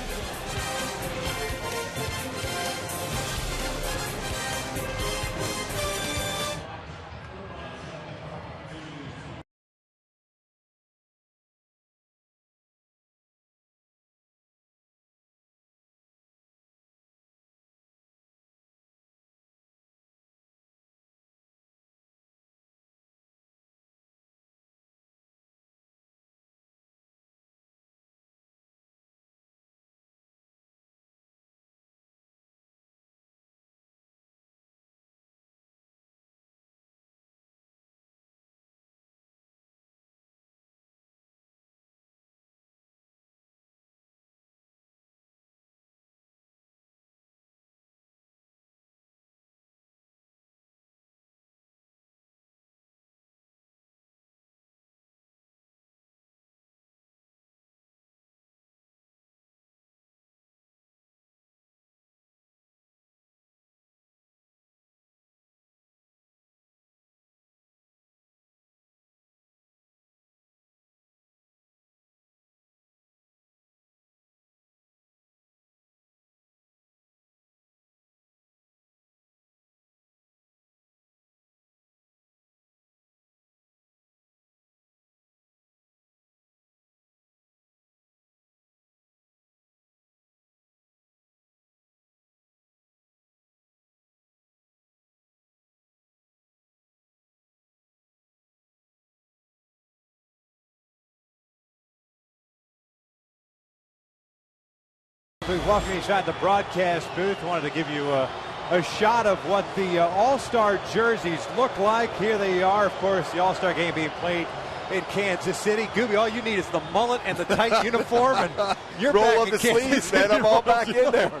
We welcome you inside the broadcast booth. Wanted to give you a shot of what the All-Star jerseys look like. Here they are, of course, the All-Star game being played in Kansas City. Gooby, all you need is the mullet and the tight uniform, and you're roll back up in the Kansas sleeves, City. man. I'm all back in there.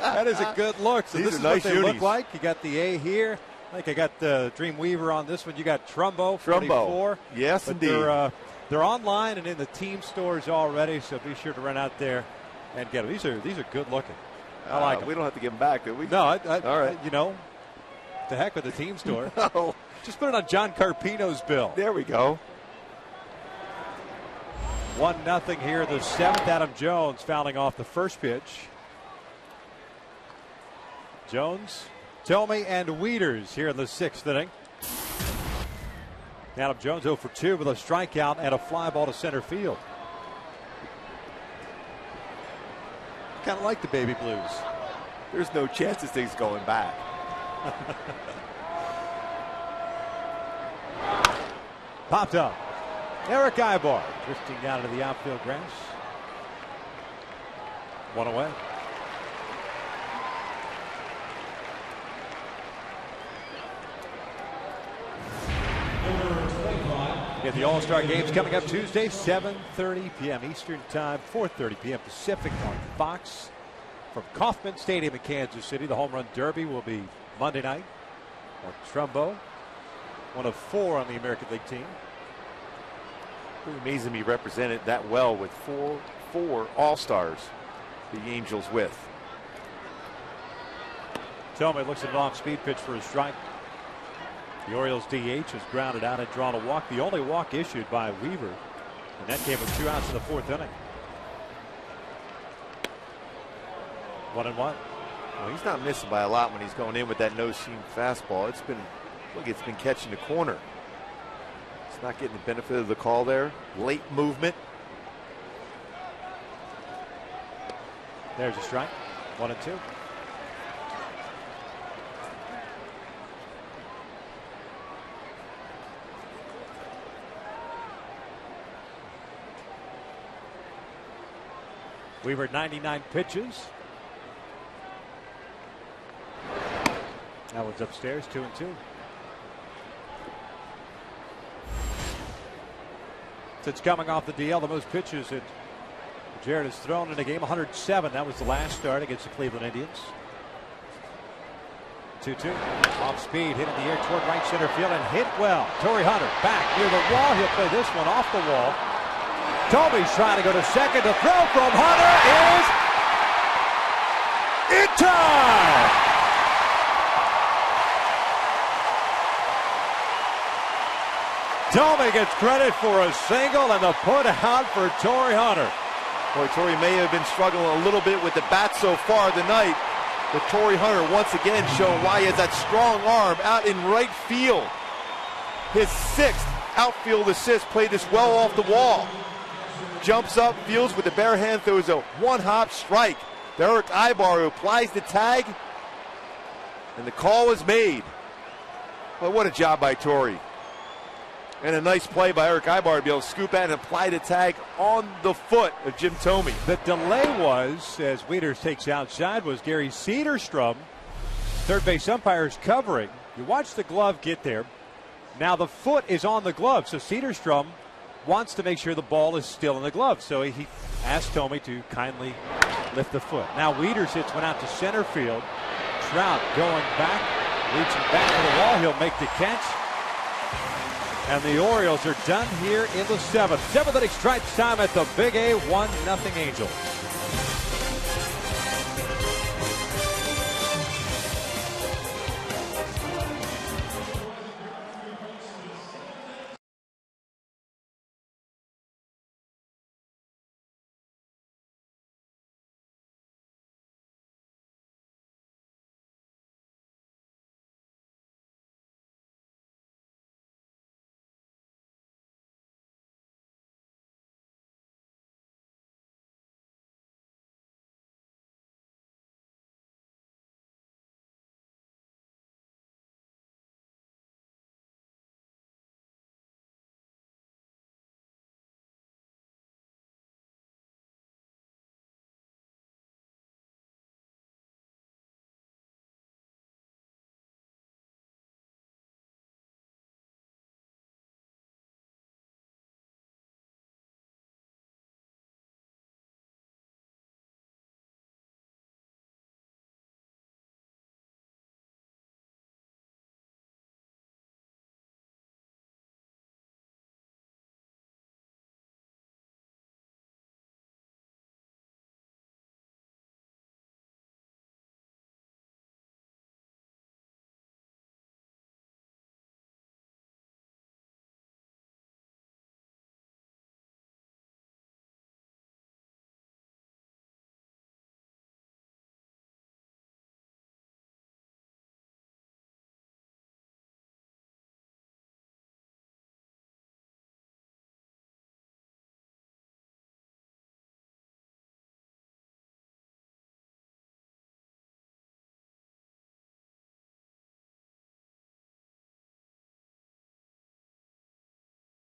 That is a good look. So These this are is nice what they look unis. like. You got the A here. I think I got the Dreamweaver on this one. You got Trumbo, 44. Yes, but indeed. They're online and in the team stores already, so be sure to run out there and get them. These are good looking. I like them. We don't have to give them back, do we? No, all right. You know, the heck with the team store. No. Just put it on John Carpino's bill. There we go. 1-0 here in the seventh. Adam Jones fouling off the first pitch. Jones, Tomey, and Wieters here in the sixth inning. Adam Jones 0 for 2 with a strikeout and a fly ball to center field. Kind of like the Baby Blues. There's no chance this thing's going back. Popped up. Eric Ibar drifting down into the outfield grass. One away. Yeah, the All-Star games coming up Tuesday, 7:30 p.m. Eastern Time, 4:30 p.m. Pacific on Fox. From Kauffman Stadium in Kansas City, the Home Run Derby will be Monday night on Trumbo, one of 4 on the American League team. Pretty amazing to be represented that well with four All-Stars, the Angels with. Tomey looks at an off-speed pitch for a strike. The Orioles DH has grounded out and drawn a walk. The only walk issued by Weaver. And that came with 2 outs in the 4th inning. 1-1. Well, he's not missing by a lot when he's going in with that no-seam fastball. It's been catching the corner. It's not getting the benefit of the call there. Late movement. There's a strike. 1-2. Weaver 99 pitches. That one's upstairs, 2-2. Since coming off the DL, the most pitches that Jared has thrown in a game, 107. That was the last start against the Cleveland Indians. 2-2. Off speed, hit in the air toward right center field and hit well. Torrey Hunter back near the wall. He'll play this one off the wall. Tomey's trying to go to second. The throw from Hunter is in time. Tomey gets credit for a single and the put out for Torrey Hunter. Boy, Torrey may have been struggling a little bit with the bat so far tonight, but Torrey Hunter once again showing why he has that strong arm out in right field. His 6th outfield assist, played this well off the wall. Jumps up, fields with the bare hand, throws a one-hop strike. Eric Ibar, who applies the tag, and the call was made. Well, what a job by Torrey. And a nice play by Eric Ibar to be able to scoop out and apply the tag on the foot of Jim Tomey. The delay was, as Wieters takes outside, was Gary Cedarstrom. Third base umpire's covering. You watch the glove get there. Now the foot is on the glove, so Cedarstrom wants to make sure the ball is still in the glove. So he asked Tomey to kindly lift the foot. Now Wieters hits one out to center field. Trout going back, reaching back to the wall. He'll make the catch. And the Orioles are done here in the 7th. 7th inning stripes time at the Big A. 1-0 Angels.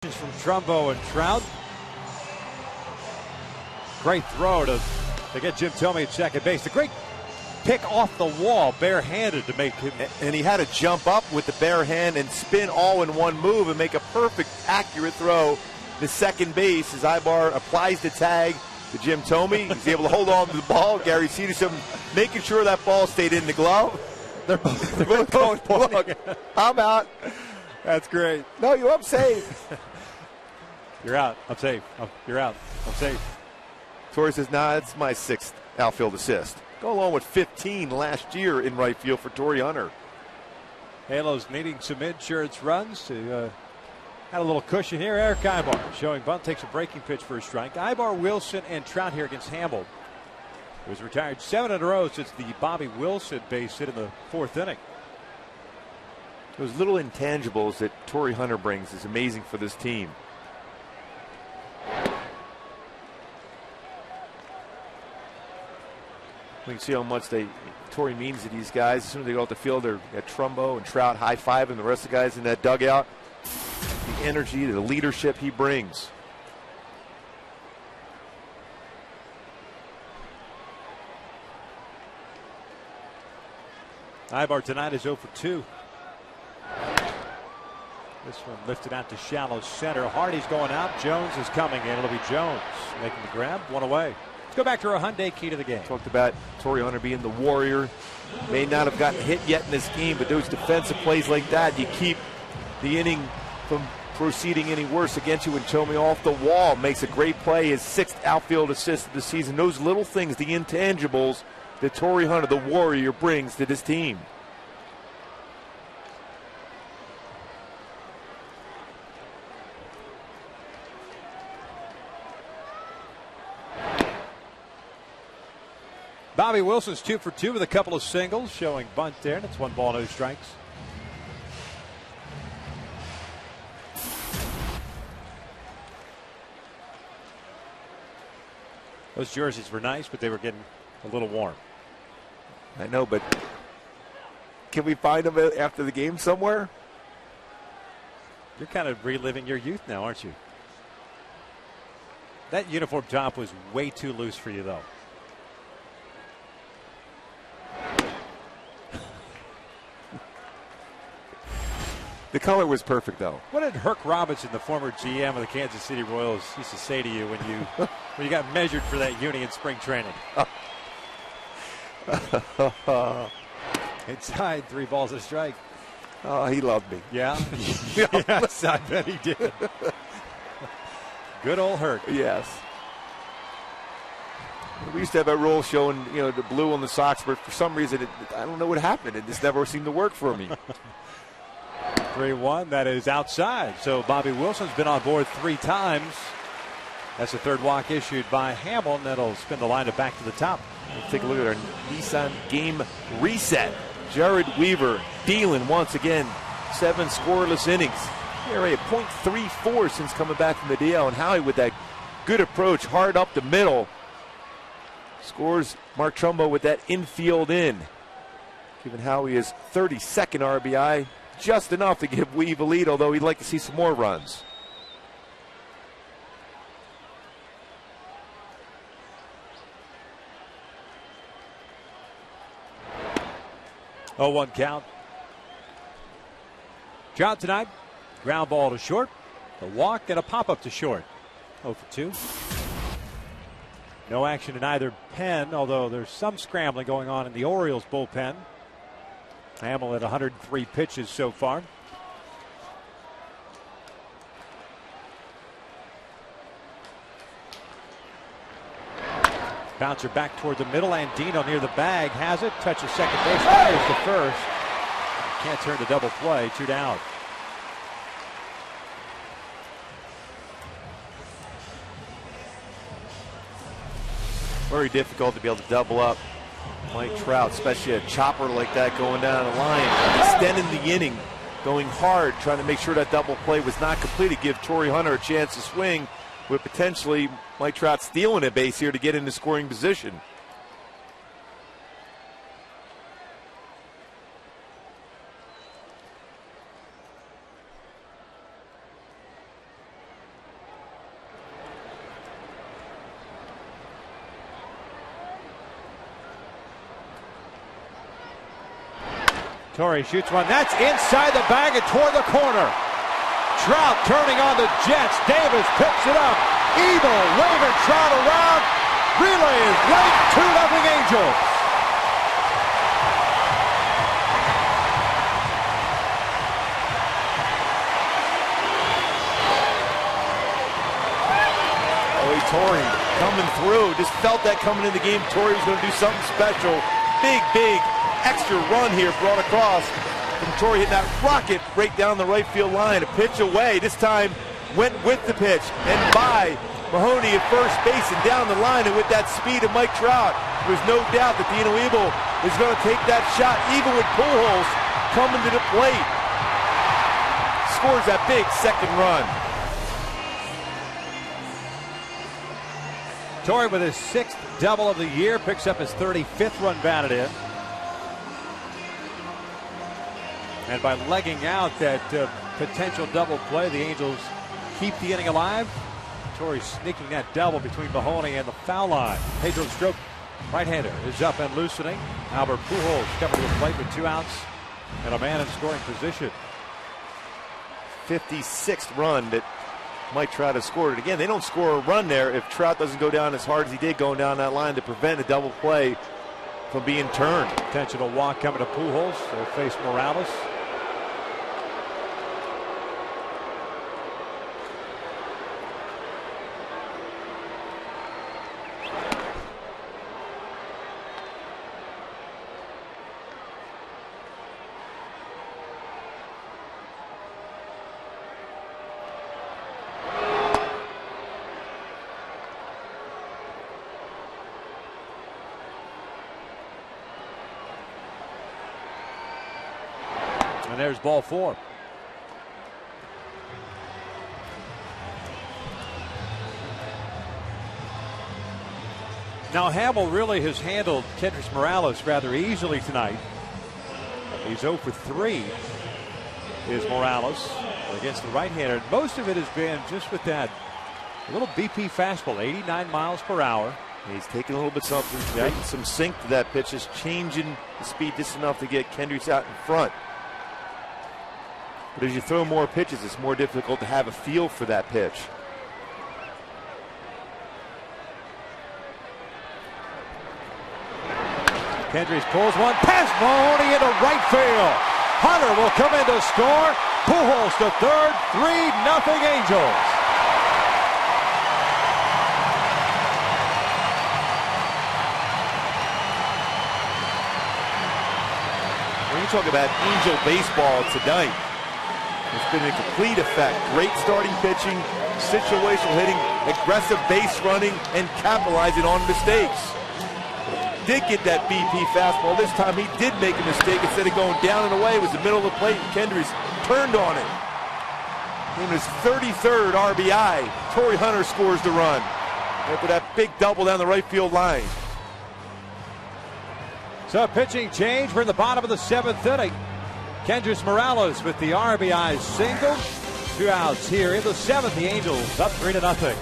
From Trumbo and Trout. Great throw to get Jim Thome at second base. The great pick off the wall, barehanded to make him. And he had to jump up with the bare hand and spin all in one move and make a perfect, accurate throw to second base as Ibar applies the tag to Jim Thome. He's able to hold on to the ball. Gary Cederson making sure that ball stayed in the glove. They're both going. Look, I'm out. That's great. No, I'm safe. You're out. I'm safe. You're out. I'm safe. Torrey says, nah, it's my 6th outfield assist. Go along with 15 last year in right field for Torii Hunter. Halos needing some insurance runs to had a little cushion here. Eric Ibar showing bunt, takes a breaking pitch for a strike. Ibar, Wilson, and Trout here against Hamel, who has retired 7 in a row since the Bobby Wilson base hit in the 4th inning. Those little intangibles that Torii Hunter brings is amazing for this team. We can see how much Torii means to these guys. As soon as they go out the field, they're at Trumbo and Trout high-fiving the rest of the guys in that dugout. The energy, the leadership he brings. Ibar tonight is 0 for 2. This one lifted out to shallow center. Hardy's going out. Jones is coming in. It'll be Jones making the grab. One away. Let's go back to our Hyundai key to the game. Talked about Torii Hunter being the warrior. May not have gotten hit yet in this game, but those defensive plays like that, you keep the inning from proceeding any worse against you. And Thome off the wall makes a great play. His 6th outfield assist of the season. Those little things, the intangibles that Torii Hunter, the warrior, brings to this team. Bobby Wilson's 2 for 2 with a couple of singles, showing bunt there, and it's 1 ball, no strikes. Those jerseys were nice, but they were getting a little warm. I know, but can we find them after the game somewhere? You're kind of reliving your youth now, aren't you? That uniform top was way too loose for you, though. The color was perfect, though. What did Herc Robinson, the former GM of the Kansas City Royals, used to say to you when you got measured for that uni in spring training? Inside, 3 balls and a strike. Oh, he loved me. Yeah? Yes, I bet he did. Good old Herc. Yes. We used to have a rule showing, the blue on the socks, but for some reason, I don't know what happened. It just never seemed to work for me. 3-1, that is outside. So Bobby Wilson's been on board 3 times. That's the 3rd walk issued by Hamel, and that'll spin the lineup back to the top. Let's take a look at our Nissan game reset. Jared Weaver dealing once again. 7 scoreless innings. ERA at .34 since coming back from the DL, and Howie with that good approach, hard up the middle. Scores Mark Trumbo with that infield in. Giving Howie his 32nd RBI. Just enough to give Weave a lead, although he'd like to see some more runs. Oh, 1 count. Trout tonight, ground ball to short, a walk and a pop-up to short. 0 for 2. No action in either pen, although there's some scrambling going on in the Orioles bullpen. Hamel at 103 pitches so far. Bouncer back toward the middle. Andino near the bag has it. Touches second base. Fires to first. Can't turn to double play. 2 down. Very difficult to be able to double up Mike Trout, especially a chopper like that going down the line, extending the inning, going hard, trying to make sure that double play was not completed, give Torii Hunter a chance to swing with potentially Mike Trout stealing a base here to get into scoring position. Torrey shoots one. That's inside the bag and toward the corner. Trout turning on the Jets. Davis picks it up. Evil waving Trout around. Relay is late. 2-0 Angels. Torrey coming through. Just felt that coming in the game. Torrey was going to do something special. Big extra run here brought across from Torrey, hitting that rocket right down the right field line. A pitch away. This time went with the pitch and by Mahoney at first base and down the line, and with that speed of Mike Trout, there's no doubt that Dino Ebel is going to take that shot, even with Pujols coming to the plate. Scores that big second run. Torrey with his 6th double of the year, picks up his 35th run batted in. And by legging out that potential double play, the Angels keep the inning alive. Torrey sneaking that double between Mahoney and the foul line. Pedro Strop, right-hander, is up and loosening. Albert Pujols coming to the plate with 2 outs and a man in scoring position. 56th run that Mike Trout has scored. And again, they don't score a run there if Trout doesn't go down as hard as he did going down that line to prevent a double play from being turned. Intentional walk coming to Pujols. They'll face Morales. And there's ball 4. Now Hamill really has handled Kendrys Morales rather easily tonight. He's 0 for 3 is Morales against the right-hander. Most of it has been just with that little BP fastball, 89 miles per hour. He's taking a little bit something, getting some sink to that pitch, just changing the speed just enough to get Kendrys out in front. But as you throw more pitches, it's more difficult to have a feel for that pitch. Kendrys pulls one past Mahoney into right field. Hunter will come in to score. Pujols to third. 3-0 Angels. When you talk about Angel baseball tonight, it's been a complete effect. Great starting pitching, situational hitting, aggressive base running, and capitalizing on mistakes. Did get that BP fastball. This time he did make a mistake. Instead of going down and away, it was the middle of the plate, and Kendrys turned on it. In his 33rd RBI, Torrey Hunter scores the run after that big double down the right field line. So a pitching change. We're in the bottom of the 7th inning. Kendrys Morales with the RBI single. 2 outs here in the 7th. The Angels up 3-0.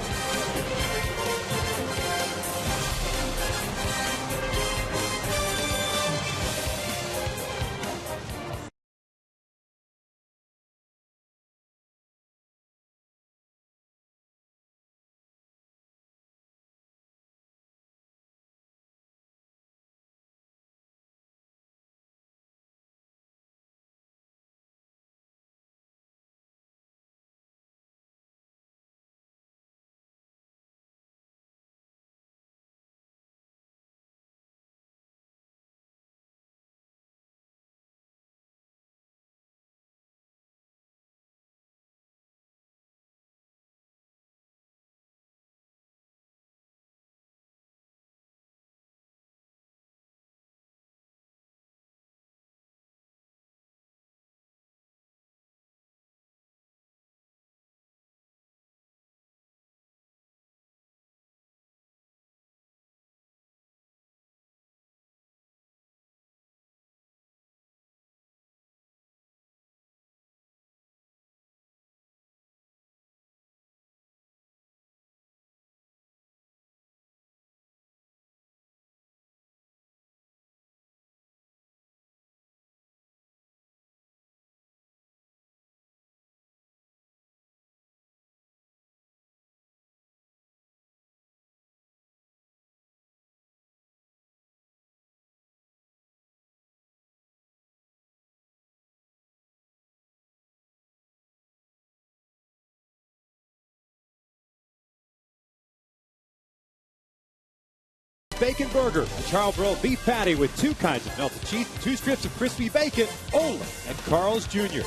Bacon Burger, a Charbroil beef patty with 2 kinds of melted cheese, 2 strips of crispy bacon, only at Carl's Jr.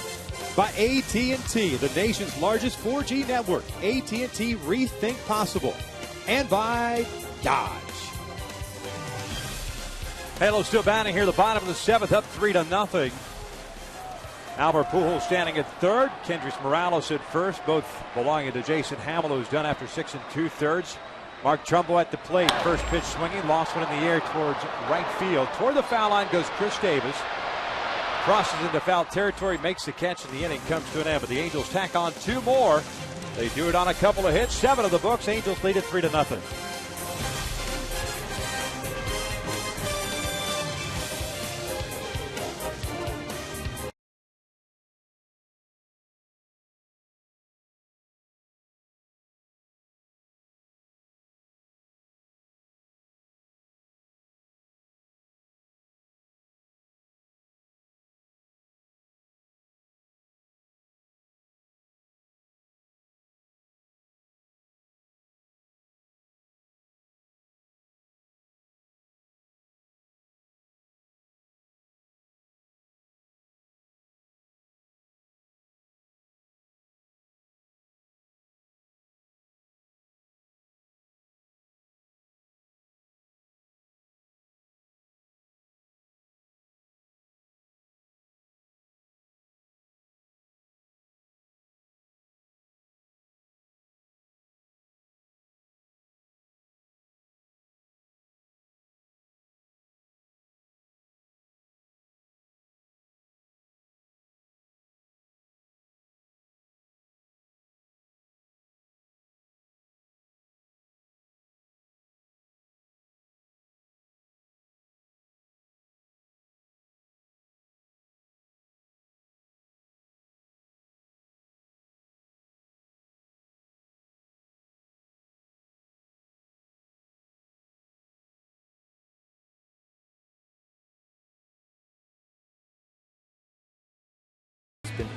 By AT&T, the nation's largest 4G network. AT&T, rethink possible. And by Dodge. Halo still batting here, the bottom of the 7th, up 3-0. Albert Pujols standing at third. Kendrys Morales at first, both belonging to Jason Hamill, who's done after 6 2/3. Mark Trumbo at the plate. First pitch swinging, lost one in the air towards right field. Toward the foul line goes Chris Davis. Crosses into foul territory, makes the catch, and the inning comes to an end. But the Angels tack on 2 more. They do it on a couple of hits. 7 of the books. Angels lead at 3-0.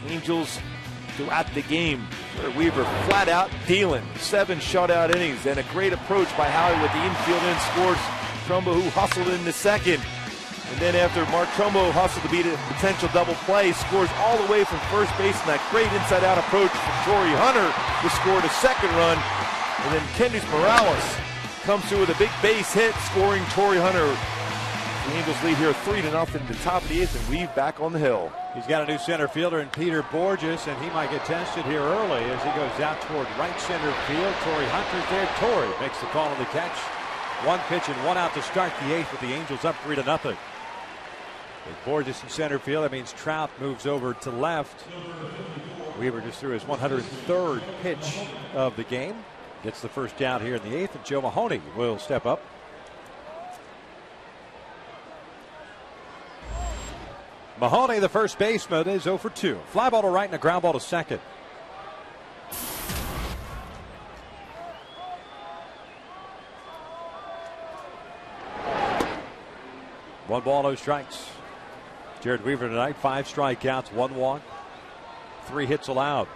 Angels throughout the game. Weaver flat out dealing. 7 shutout innings and a great approach by Howie with the infield in, scores Trumbo, who hustled in the second. And then after Mark Trumbo hustled to beat a potential double play, scores all the way from first base, and that great inside out approach from Torrey Hunter, who scored a second run. And then Kendrys Morales comes through with a big base hit, scoring Torrey Hunter. The Angels lead here 3-0 in the top of the 8th, and Weave back on the hill. He's got a new center fielder in Peter Borges, and he might get tested here early as he goes out toward right center field. Torrey Hunter's there. Torrey makes the call on the catch. 1 pitch and 1 out to start the 8th with the Angels up 3-0. With Borges in center field, that means Trout moves over to left. Weaver just threw his 103rd pitch of the game. Gets the first down here in the 8th, and Joe Mahoney will step up. Mahoney, the first baseman, is 0 for 2. Fly ball to right and a ground ball to second. One ball, no strikes. Jared Weaver tonight, 5 strikeouts, 1 walk, 3 hits allowed.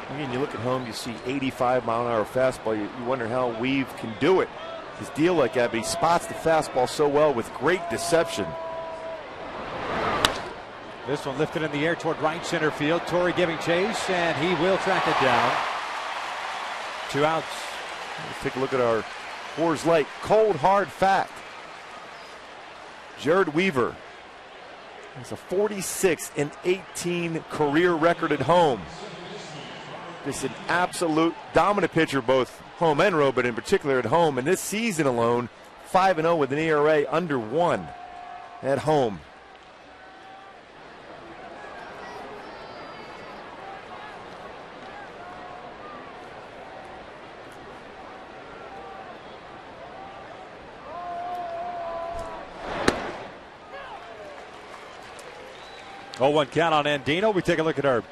Again, you look at home, you see 85-mile-an-hour fastball. You wonder how Weave can do it. His deal like that, but he spots the fastball so well with great deception. This one lifted in the air toward right center field. Torrey giving chase, and he will track it down. 2 outs. Let's take a look at our Coors Light cold hard fact. Jared Weaver has a 46-18 career record at home. Just an absolute dominant pitcher, both home and road, but in particular at home. And this season alone, 5-0 with an ERA under 1 at home. Oh, 1 count on Andino. We take a look at our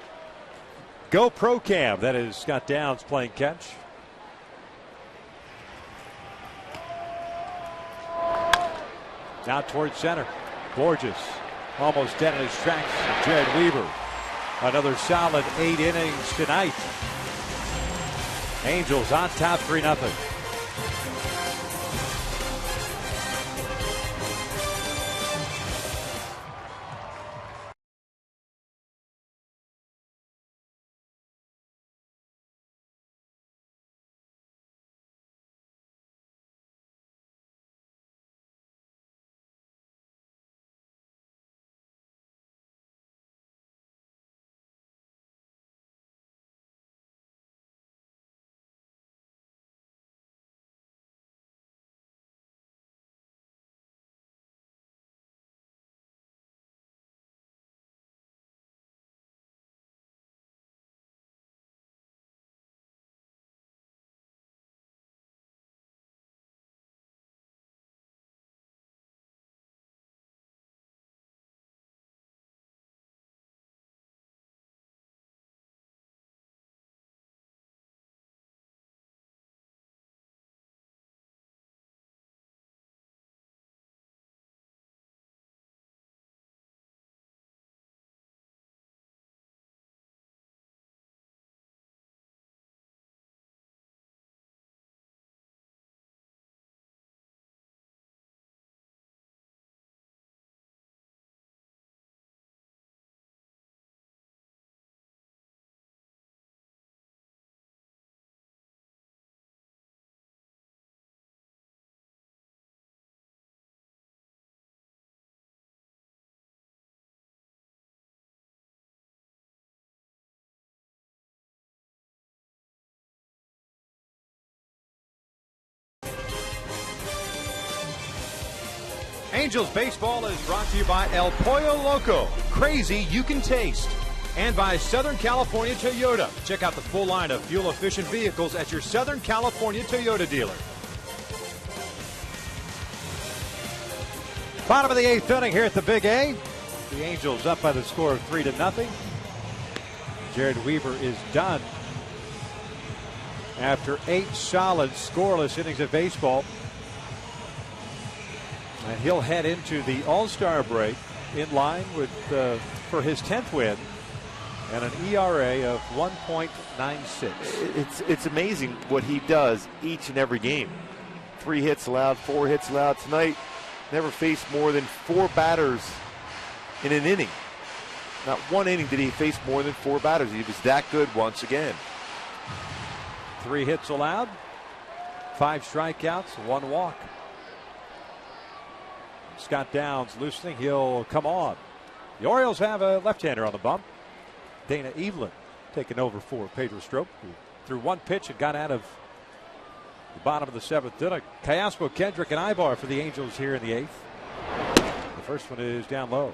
Go Pro Cam. That is Scott Downs playing catch. Out towards center. Borges almost dead in his tracks. Jared Weaver Another solid 8 innings tonight. Angels on top 3-0. Angels baseball is brought to you by El Pollo Loco. Crazy you can taste. And by Southern California Toyota. Check out the full line of fuel-efficient vehicles at your Southern California Toyota dealer. Bottom of the 8th inning here at the Big A. The Angels up by the score of 3-0. Jared Weaver is done after 8 solid scoreless innings of baseball. And he'll head into the All-Star break in line with for his 10th win and an ERA of 1.96. It's amazing what he does each and every game. 3 hits allowed, 4 hits allowed tonight. Never faced more than 4 batters in an inning. Not one inning did he face more than 4 batters. He was that good once again. 3 hits allowed, 5 strikeouts, 1 walk. Scott Downs loosening. He'll come on. The Orioles have a left-hander on the bump. Dana Evelyn taking over for Pedro Strop, who threw 1 pitch and got out of the bottom of the 7th inning. Callaspo, Kendrick, and Ibar for the Angels here in the 8th. The first one is down low.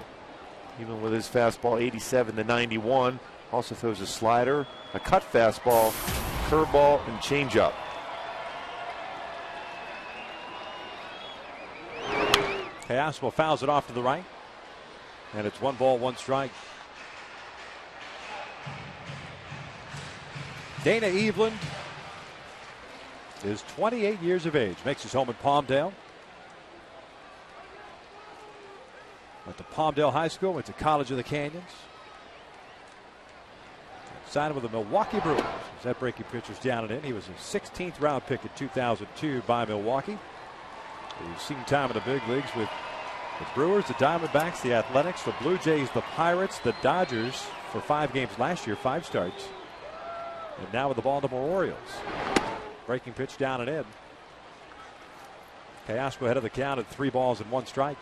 Even with his fastball 87-91, also throws a slider, a cut fastball, curveball, and changeup. Callaspo fouls it off to the right, and it's 1 ball, 1 strike. Dana Evelyn is 28 years of age, makes his home in Palmdale. Went to Palmdale High School, went to College of the Canyons. Signed with the Milwaukee Brewers. As that breaking pitcher's down and in. He was a 16th round pick in 2002 by Milwaukee. We've seen time in the big leagues with the Brewers, the Diamondbacks, the Athletics, the Blue Jays, the Pirates, the Dodgers for 5 games last year, 5 starts. And now with the Baltimore Orioles. Breaking pitch down and in. Callaspo ahead of the count at 3 balls and 1 strike.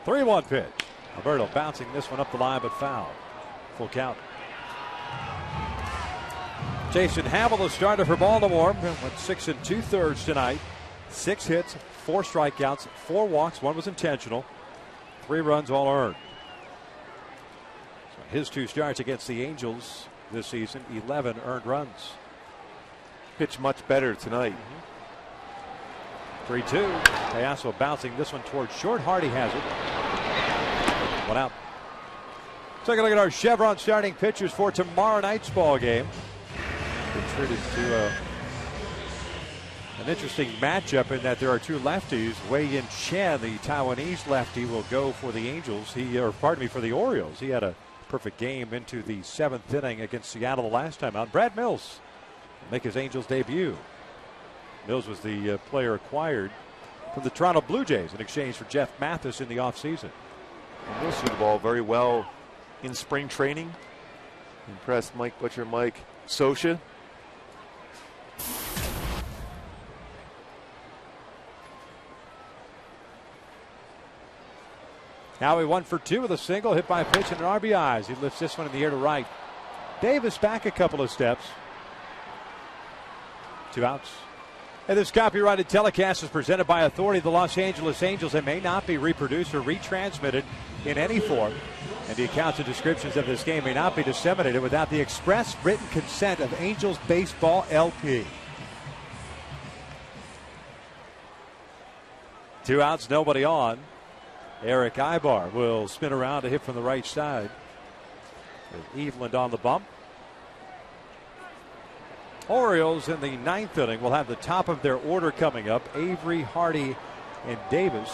The 3-1 pitch. Alberto bouncing this one up the line, but foul. Full count. Jason Hammel, the starter for Baltimore, went 6 2/3 tonight. 6 hits, 4 strikeouts, 4 walks. 1 was intentional. 3 runs, all earned. So his 2 starts against the Angels this season, 11 earned runs. Pitched much better tonight. 3-2. Callaspo bouncing this one towards short. Hardy has it. 1 out. Take a look at our Chevron starting pitchers for tomorrow night's ball game. Been treated to an interesting matchup in that there are two lefties. Wei-Yin Chen, the Taiwanese lefty, will go for the Angels. For the Orioles. He had a perfect game into the 7th inning against Seattle the last time out. Brad Mills will make his Angels debut. Mills was the player acquired from the Toronto Blue Jays in exchange for Jeff Mathis in the offseason. Mills threw the ball very well in spring training. Impressed Mike Scioscia. Howie 1 for 2 with a single, hit by a pitch and an RBI. He lifts this one in the air to right. Davis back a couple of steps. 2 outs. And this copyrighted telecast is presented by authority of the Los Angeles Angels and may not be reproduced or retransmitted in any form. And the accounts and descriptions of this game may not be disseminated without the express written consent of Angels Baseball LP. 2 outs, nobody on. Eric Ibar will spin around to hit from the right side with Eveland on the bump. Orioles in the 9th inning will have the top of their order coming up. Avery, Hardy, and Davis.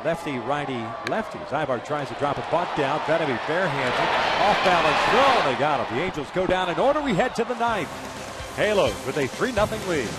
Lefty, righty, lefties. Ibar tries to drop a bunt down. Benamy barehanded. Off balance throw. They got him. The Angels go down in order. We head to the 9th. Halos with a 3-0 lead.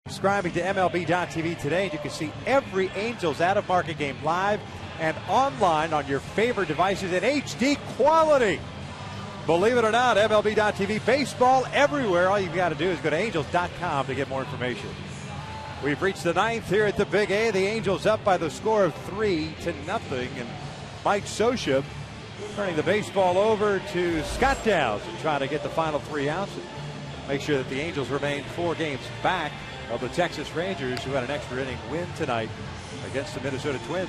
Subscribing to MLB.TV today, you can see every Angels out-of-market game live and online on your favorite devices in HD quality. Believe it or not, MLB.TV, baseball everywhere. All you've got to do is go to Angels.com to get more information. We've reached the 9th here at the Big A. The Angels up by the score of 3-0. And Mike Scioscia turning the baseball over to Scott Downs and trying to get the final 3 outs and make sure that the Angels remain 4 games back of the Texas Rangers, who had an extra inning win tonight against the Minnesota Twins.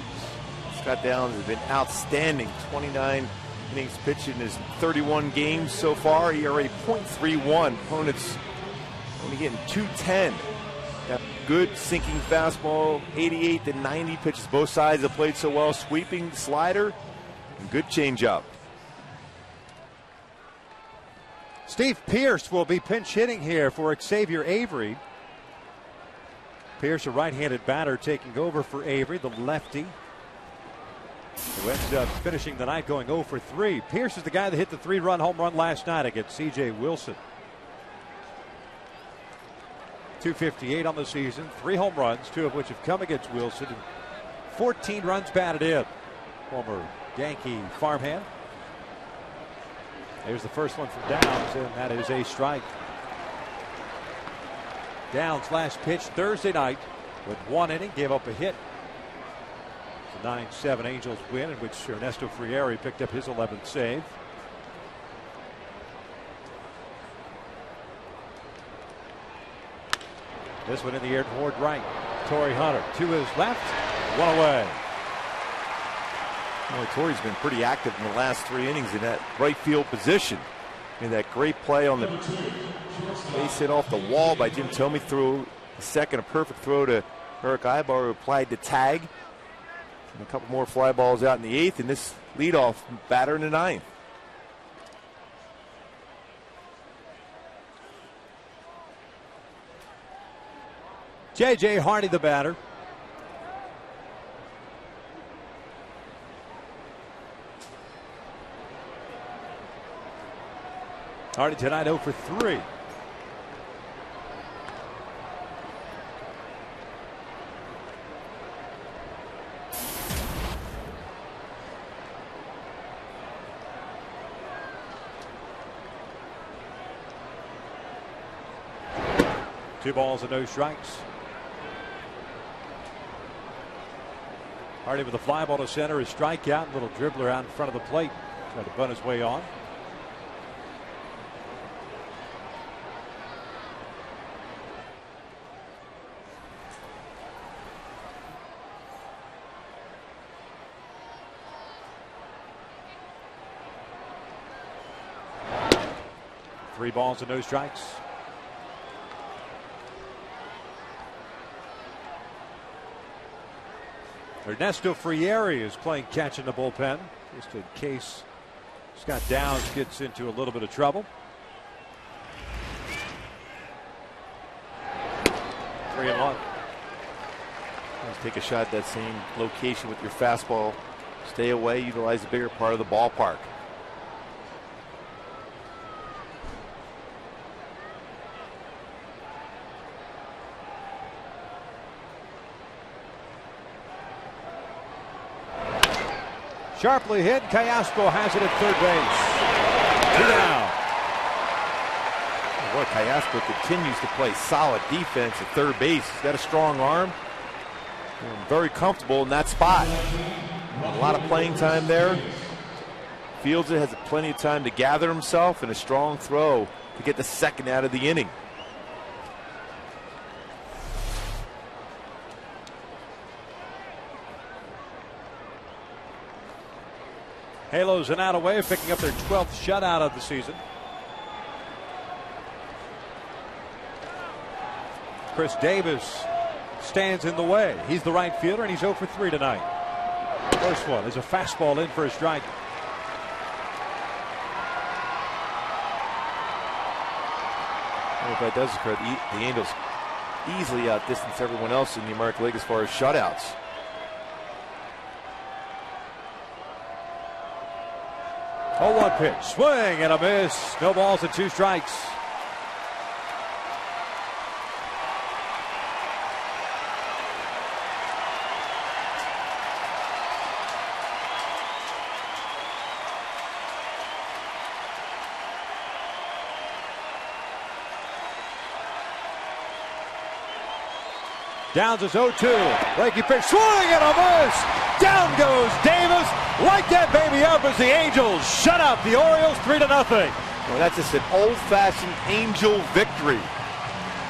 Scott Downs has been outstanding. 29 innings pitched in his 31 games so far. ERA .31. Opponents only getting .210. Got good sinking fastball, 88 to 90 pitches both sides have played so well. Sweeping slider, and good changeup. Steve Pearce will be pinch hitting here for Xavier Avery. Pearce, a right-handed batter, taking over for Avery, the lefty, who ends up finishing the night going 0 for 3. Pearce is the guy that hit the 3-run home run last night against C.J. Wilson. 258 on the season, 3 home runs, 2 of which have come against Wilson, and 14 runs batted in. Former Yankee farmhand. Here's the first one from Downs, and that is a strike. Downs last pitch Thursday night with 1 inning, gave up a hit. It's a 9-7 Angels win in which Ernesto Frieri picked up his 11th save. This one in the air toward right. Torrey Hunter to his left. One away. Well, Torrey's been pretty active in the last 3 innings in that right field position. And that great play on the base hit off the wall by Jim Thome through the second, a perfect throw to Eric Ibar, who applied the tag. And a couple more fly balls out in the 8th, and this leadoff batter in the 9th. J.J. Hardy, the batter. Hardy tonight 0 for 3. Two balls and no strikes. Hardy with a fly ball to center, a strikeout, little dribbler out in front of the plate. Tried to bunt his way on. Three balls and no strikes. Ernesto Frieri is playing catch in the bullpen, just in case Scott Downs gets into a little bit of trouble. 3-1. Let's take a shot at that same location with your fastball. Stay away, utilize the bigger part of the ballpark. Sharply hit. Callasco has it at third base. 2 down. Boy, Callasco continues to play solid defense at third base. He's got a strong arm. And very comfortable in that spot. A lot of playing time there. Fields it, has plenty of time to gather himself, and a strong throw to get the second out of the inning. Halos and out away, picking up their 12th shutout of the season. Chris Davis stands in the way. He's the right fielder, and he's 0 for 3 tonight. First one is a fastball in for a strike. Well, if that does occur, the Angels easily outdistance everyone else in the American League as far as shutouts. 0-1 pitch. Swing and a miss. No balls and 2 strikes. Downs is 0-2. Breaking pitch. Swing and a miss. Down goes Davis. Light that baby up as the Angels shut out the Orioles 3-0. Well, that's just an old-fashioned Angel victory.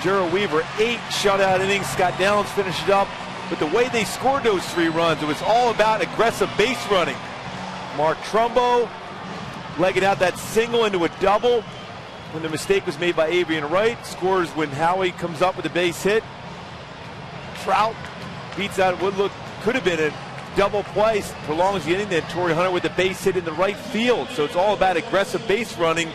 Gerald Weaver, 8 shutout innings. Scott Downs finished it up. But the way they scored those 3 runs, it was all about aggressive base running. Mark Trumbo legging out that single into a double when the mistake was made by Adrian Wright. Scores when Howie comes up with a base hit. Trout beats out what could have been a double play, prolongs the inning. Then Torrey Hunter with the base hit in the right field. So it's all about aggressive base running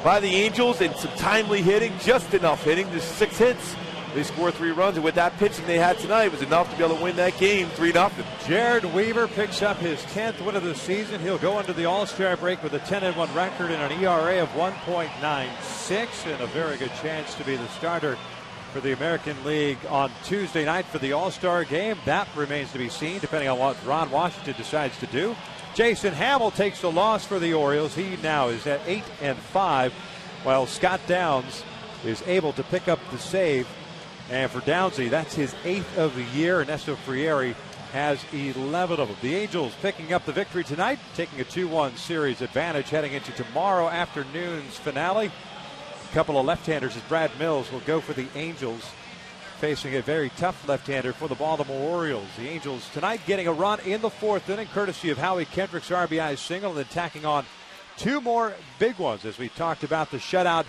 by the Angels and some timely hitting, just enough hitting. Just 6 hits. They score 3 runs, and with that pitching they had tonight, was enough to be able to win that game 3-0. Jared Weaver picks up his 10th win of the season. He'll go into the All-Star break with a 10-1 record and an ERA of 1.96, and a very good chance to be the starter for the American League on Tuesday night for the All-Star game. That remains to be seen, depending on what Ron Washington decides to do. Jason Hamill takes the loss for the Orioles. He now is at 8-5, while Scott Downs is able to pick up the save. And for Downsy, that's his 8th of the year. Ernesto Frieri has 11 of them. The Angels picking up the victory tonight, taking a 2-1 series advantage heading into tomorrow afternoon's finale. A couple of left-handers as Brad Mills will go for the Angels facing a very tough left-hander for the Baltimore Orioles. The Angels tonight getting a run in the 4th inning, courtesy of Howie Kendrick's RBI single, and then tacking on 2 more big ones as we talked about the shutout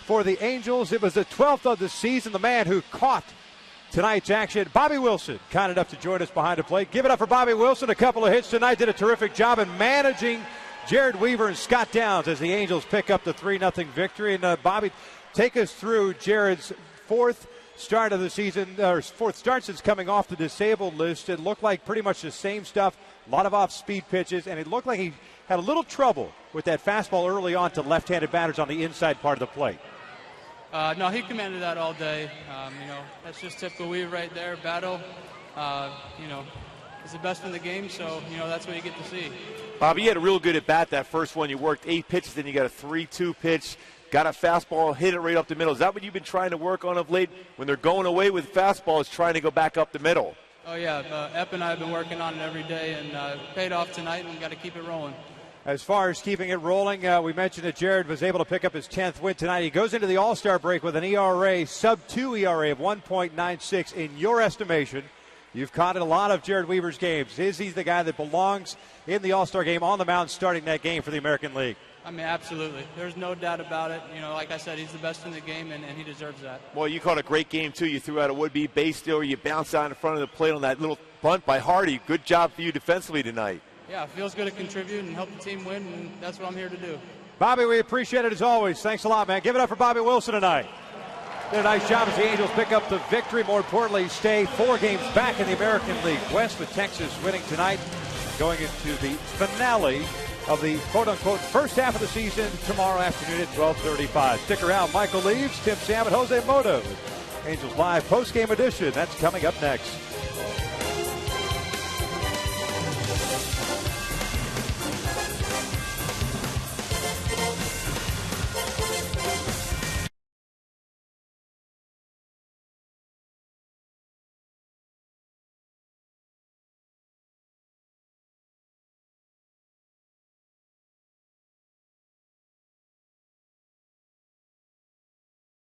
for the Angels. It was the 12th of the season. The man who caught tonight's action, Bobby Wilson, kind enough to join us behind the plate. Give it up for Bobby Wilson. A couple of hits tonight. Did a terrific job in managing Jared Weaver and Scott Downs as the Angels pick up the 3-0 victory. And Bobby, take us through Jared's 4th start of the season, or 4th start since coming off the disabled list. It looked like pretty much the same stuff, a lot of off-speed pitches, and it looked like he had a little trouble with that fastball early on to left-handed batters on the inside part of the plate. No, he commanded that all day. That's just typical Weaver right there. Battle, he's the best in the game, so, that's what you get to see. Bobby, you had a real good at-bat that first one. You worked 8 pitches, then you got a 3-2 pitch. Got a fastball, hit it right up the middle. Is that what you've been trying to work on of late? When they're going away with fastballs, trying to go back up the middle. Oh, yeah. Epp and I have been working on it every day, and paid off tonight, and we've got to keep it rolling. As far as keeping it rolling, we mentioned that Jared was able to pick up his 10th win tonight. He goes into the All-Star break with an ERA, sub-2 ERA of 1.96. In your estimation, you've caught a lot of Jared Weaver's games. Is he the guy that belongs in the All-Star game on the mound starting that game for the American League? I mean, absolutely. There's no doubt about it. Like I said, he's the best in the game, and he deserves that. Well, you caught a great game, too. You threw out a would-be base stealer. You bounced out in front of the plate on that little bunt by Hardy. Good job for you defensively tonight. Yeah, it feels good to contribute and help the team win, and that's what I'm here to do. Bobby, we appreciate it as always. Thanks a lot, man. Give it up for Bobby Wilson tonight. Did a nice job as the Angels pick up the victory. More importantly, stay 4 games back in the American League West, with Texas winning tonight, going into the finale of the quote-unquote first half of the season tomorrow afternoon at 12:35. Stick around. Michael Leaves, Tim Sam, and Jose Moto. Angels Live post-game edition. That's coming up next.